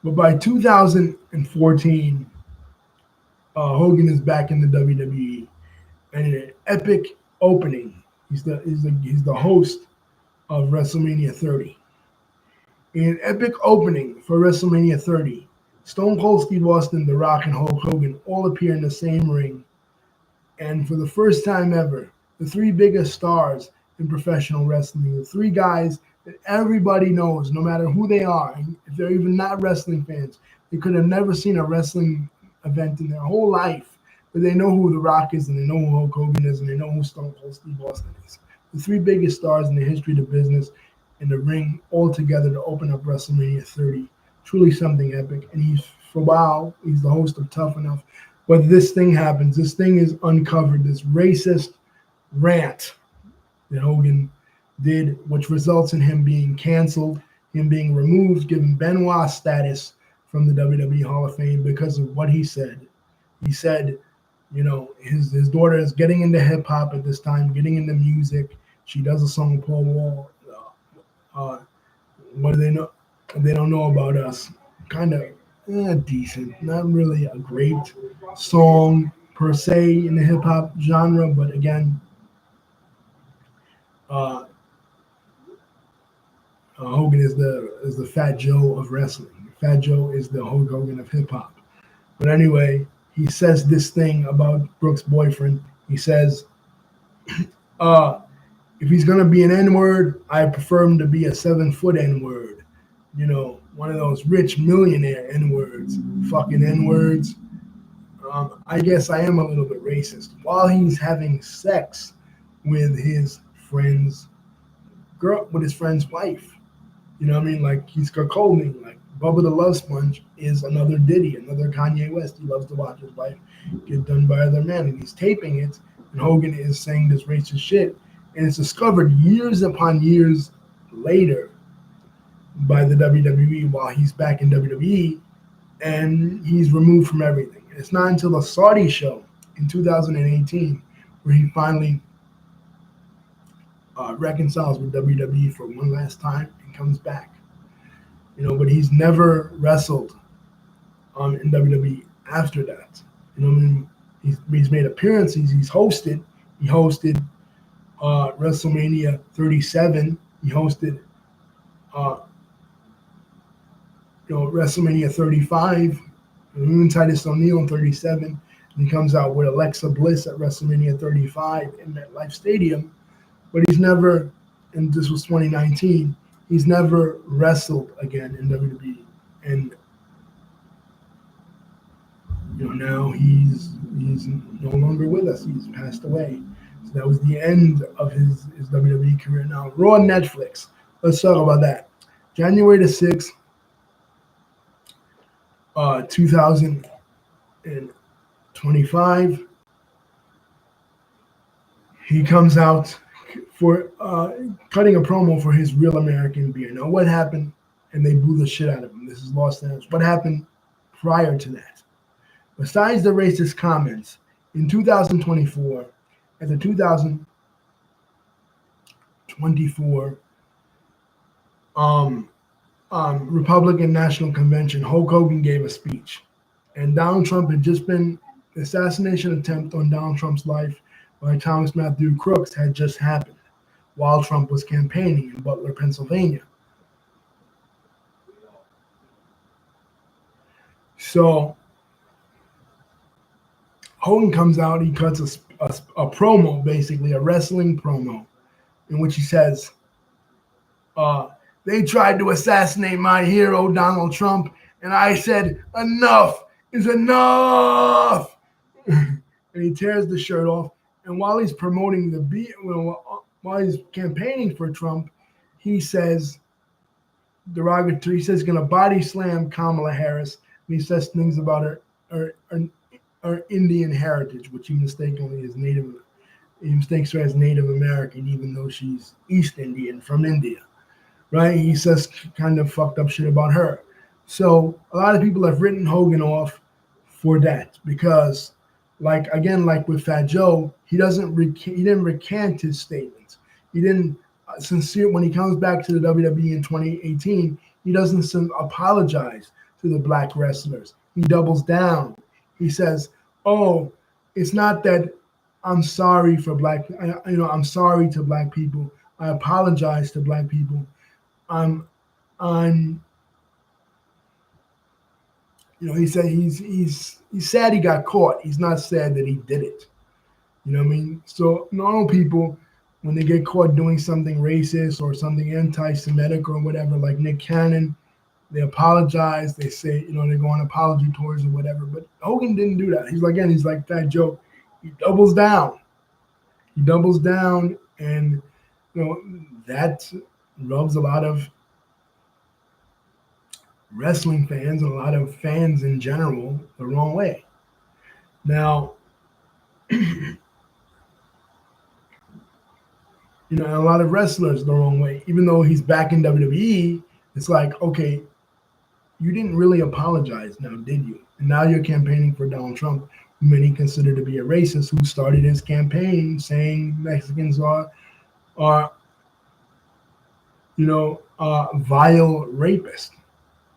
But by 2014, Hogan is back in the WWE, and in an epic opening, he's the host of WrestleMania 30. In an epic opening for WrestleMania 30, Stone Cold Steve Austin, The Rock, and Hulk Hogan all appear in the same ring. And for the first time ever, the three biggest stars in professional wrestling, the three guys that everybody knows, no matter who they are, if they're even not wrestling fans, they could have never seen a wrestling event in their whole life, but they know who The Rock is, and they know who Hulk Hogan is, and they know who Stone Cold Steve Austin is. The three biggest stars in the history of the business in the ring all together to open up WrestleMania 30. Truly something epic. And for a while, he's the host of Tough Enough. But this thing happens. This thing is uncovered. This racist rant that Hogan did, which results in him being canceled, him being removed, given Benoit status from the WWE Hall of Fame because of what he said. He said, his daughter is getting into hip hop at this time, getting into music. She does a song with Paul Wall. What do they know? They don't know about us. Kind of decent. Not really a great song per se in the hip hop genre, but again, Hogan is the Fat Joe of wrestling. Fat Joe is the Hulk Hogan of hip hop. But anyway, he says this thing about Brooke's boyfriend. He says, if he's gonna be an N-word, I prefer him to be a 7-foot N-word. One of those rich millionaire N-words, fucking N-words. I guess I am a little bit racist. While he's having sex with his friend's wife. Like he's cuckolding. Like Bubba the Love Sponge is another Diddy, another Kanye West. He loves to watch his wife get done by other men, and he's taping it. And Hogan is saying this racist shit, and it's discovered years upon years later by the WWE while he's back in WWE, and he's removed from everything. It's not until the Saudi show in 2018 where he finally reconciles with WWE for one last time and comes back. But he's never wrestled in WWE after that. He's made appearances. He hosted WrestleMania 37. He hosted, uh, WrestleMania 35. And even Titus O'Neil in 37. And he comes out with Alexa Bliss at WrestleMania 35 in MetLife Stadium. But he's never, and this was 2019, he's never wrestled again in WWE. And now he's no longer with us. He's passed away. So that was the end of his WWE career. Now, Raw on Netflix. Let's talk about that. January the 6th, 2025. He comes out for cutting a promo for his Real American Beer. Now, what happened? And they blew the shit out of him. This is Lost Ends. What happened prior to that? Besides the racist comments, in 2024, at the 2024 Republican National Convention, Hulk Hogan gave a speech. And Donald Trump had just been, the assassination attempt on Donald Trump's life by Thomas Matthew Crooks had just happened while Trump was campaigning in Butler, Pennsylvania. So Hogan comes out, he cuts a promo, basically a wrestling promo, in which he says, they tried to assassinate my hero, Donald Trump, and I said, enough is enough. And he tears the shirt off. And while he's promoting while he's campaigning for Trump, he says derogatory. He says he's going to body slam Kamala Harris. And he says things about her Indian heritage, which he mistakenly is Native. He mistakes her as Native American, even though she's East Indian from India, right? He says kind of fucked up shit about her. So a lot of people have written Hogan off for that because, like with Fat Joe, he didn't recant his statements. He didn't when he comes back to the WWE in 2018, he doesn't apologize to the black wrestlers. He doubles down. He says, "Oh, it's not that I'm sorry for I'm sorry to black people. I apologize to black people. I'm he said he's sad he got caught. He's not sad that he did it. You know what I mean? So normal people, when they get caught doing something racist or something anti-Semitic or whatever, like Nick Cannon, they apologize. They say, they go on apology tours or whatever. But Hogan didn't do that. He's like Fat Joe. He doubles down. And that rubs a lot of wrestling fans and a lot of fans in general the wrong way. Now, a lot of wrestlers the wrong way. Even though he's back in WWE, it's like, okay, you didn't really apologize now, did you? And now you're campaigning for Donald Trump, who many consider to be a racist, who started his campaign saying Mexicans are vile rapists,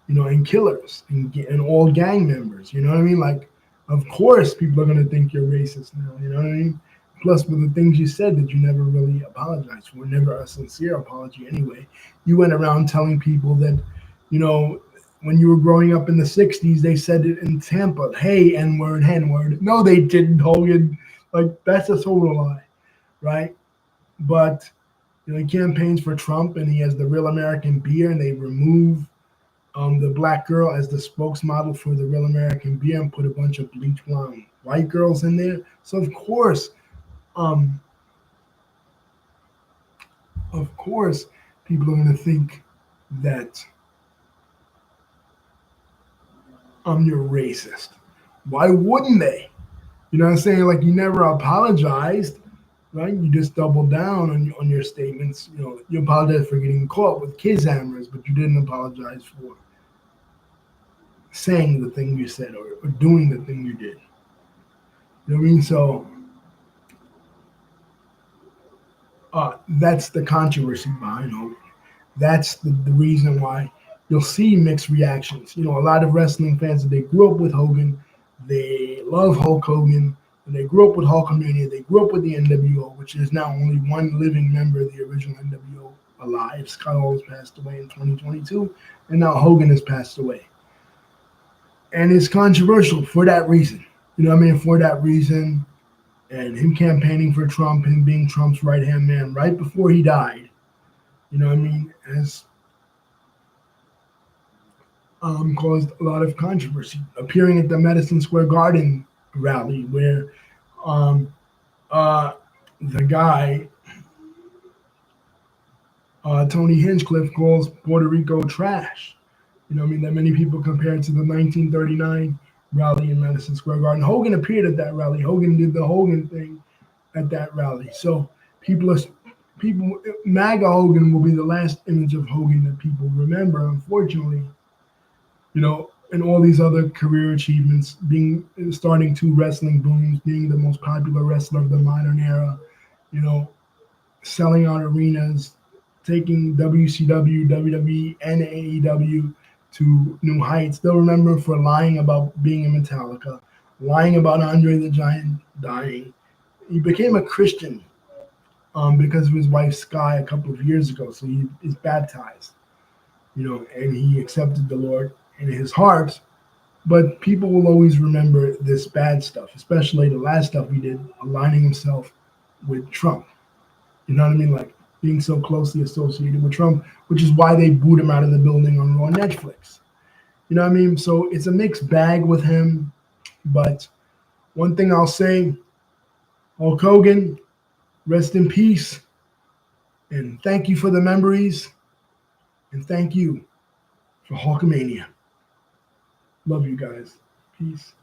and killers and all gang members. You know what I mean? Like, of course, people are going to think you're racist now. You know what I mean? Plus, with the things you said that you never really apologized for, never a sincere apology anyway. You went around telling people that, when you were growing up in the 60s, they said it in Tampa, hey, N-word, N-word. No, they didn't, Hogan. Like, that's a total lie, right? But, he campaigns for Trump, and he has the Real American Beer, and they remove the black girl as the spokesmodel for the Real American Beer and put a bunch of bleach blonde white girls in there. So, of course, people are going to think that you're racist. Why wouldn't they? You know what I'm saying? Like, you never apologized, right? You just doubled down on your statements. You apologized for getting caught with kids' hammers, but you didn't apologize for saying the thing you said or doing the thing you did. You know what I mean? So that's the controversy behind Hogan. That's the reason why you'll see mixed reactions. A lot of wrestling fans, they grew up with Hogan. They love Hulk Hogan. And they grew up with Hulkamania. They grew up with the NWO, which is now only one living member of the original NWO alive. Scott Hall has passed away in 2022, and now Hogan has passed away. And it's controversial for that reason. You know what I mean? For that reason, and him campaigning for Trump, him being Trump's right-hand man right before he died, you know what I mean, has caused a lot of controversy. Appearing at the Madison Square Garden rally where um, uh, the guy, Tony Hinchcliffe, calls Puerto Rico trash. You know what I mean? That many people compare it to the 1939 rally in Madison Square Garden. Hogan appeared at that rally. Hogan did the Hogan thing at that rally. So MAGA Hogan will be the last image of Hogan that people remember, unfortunately. You know, and all these other career achievements, starting two wrestling booms, being the most popular wrestler of the modern era, you know, selling out arenas, taking WCW, WWE, and AEW to new heights. They'll remember for lying about being in Metallica, lying about Andre the Giant dying. He became a Christian because of his wife Sky a couple of years ago. So he is baptized, you know, and he accepted the Lord in his heart. But people will always remember this bad stuff, especially the last stuff he did, aligning himself with Trump. You know what I mean? Like being so closely associated with Trump, which is why they booed him out of the building on Raw Netflix. You know what I mean? So it's a mixed bag with him. But one thing I'll say, Hulk Hogan, rest in peace. And thank you for the memories. And thank you for Hulkamania. Love you guys. Peace.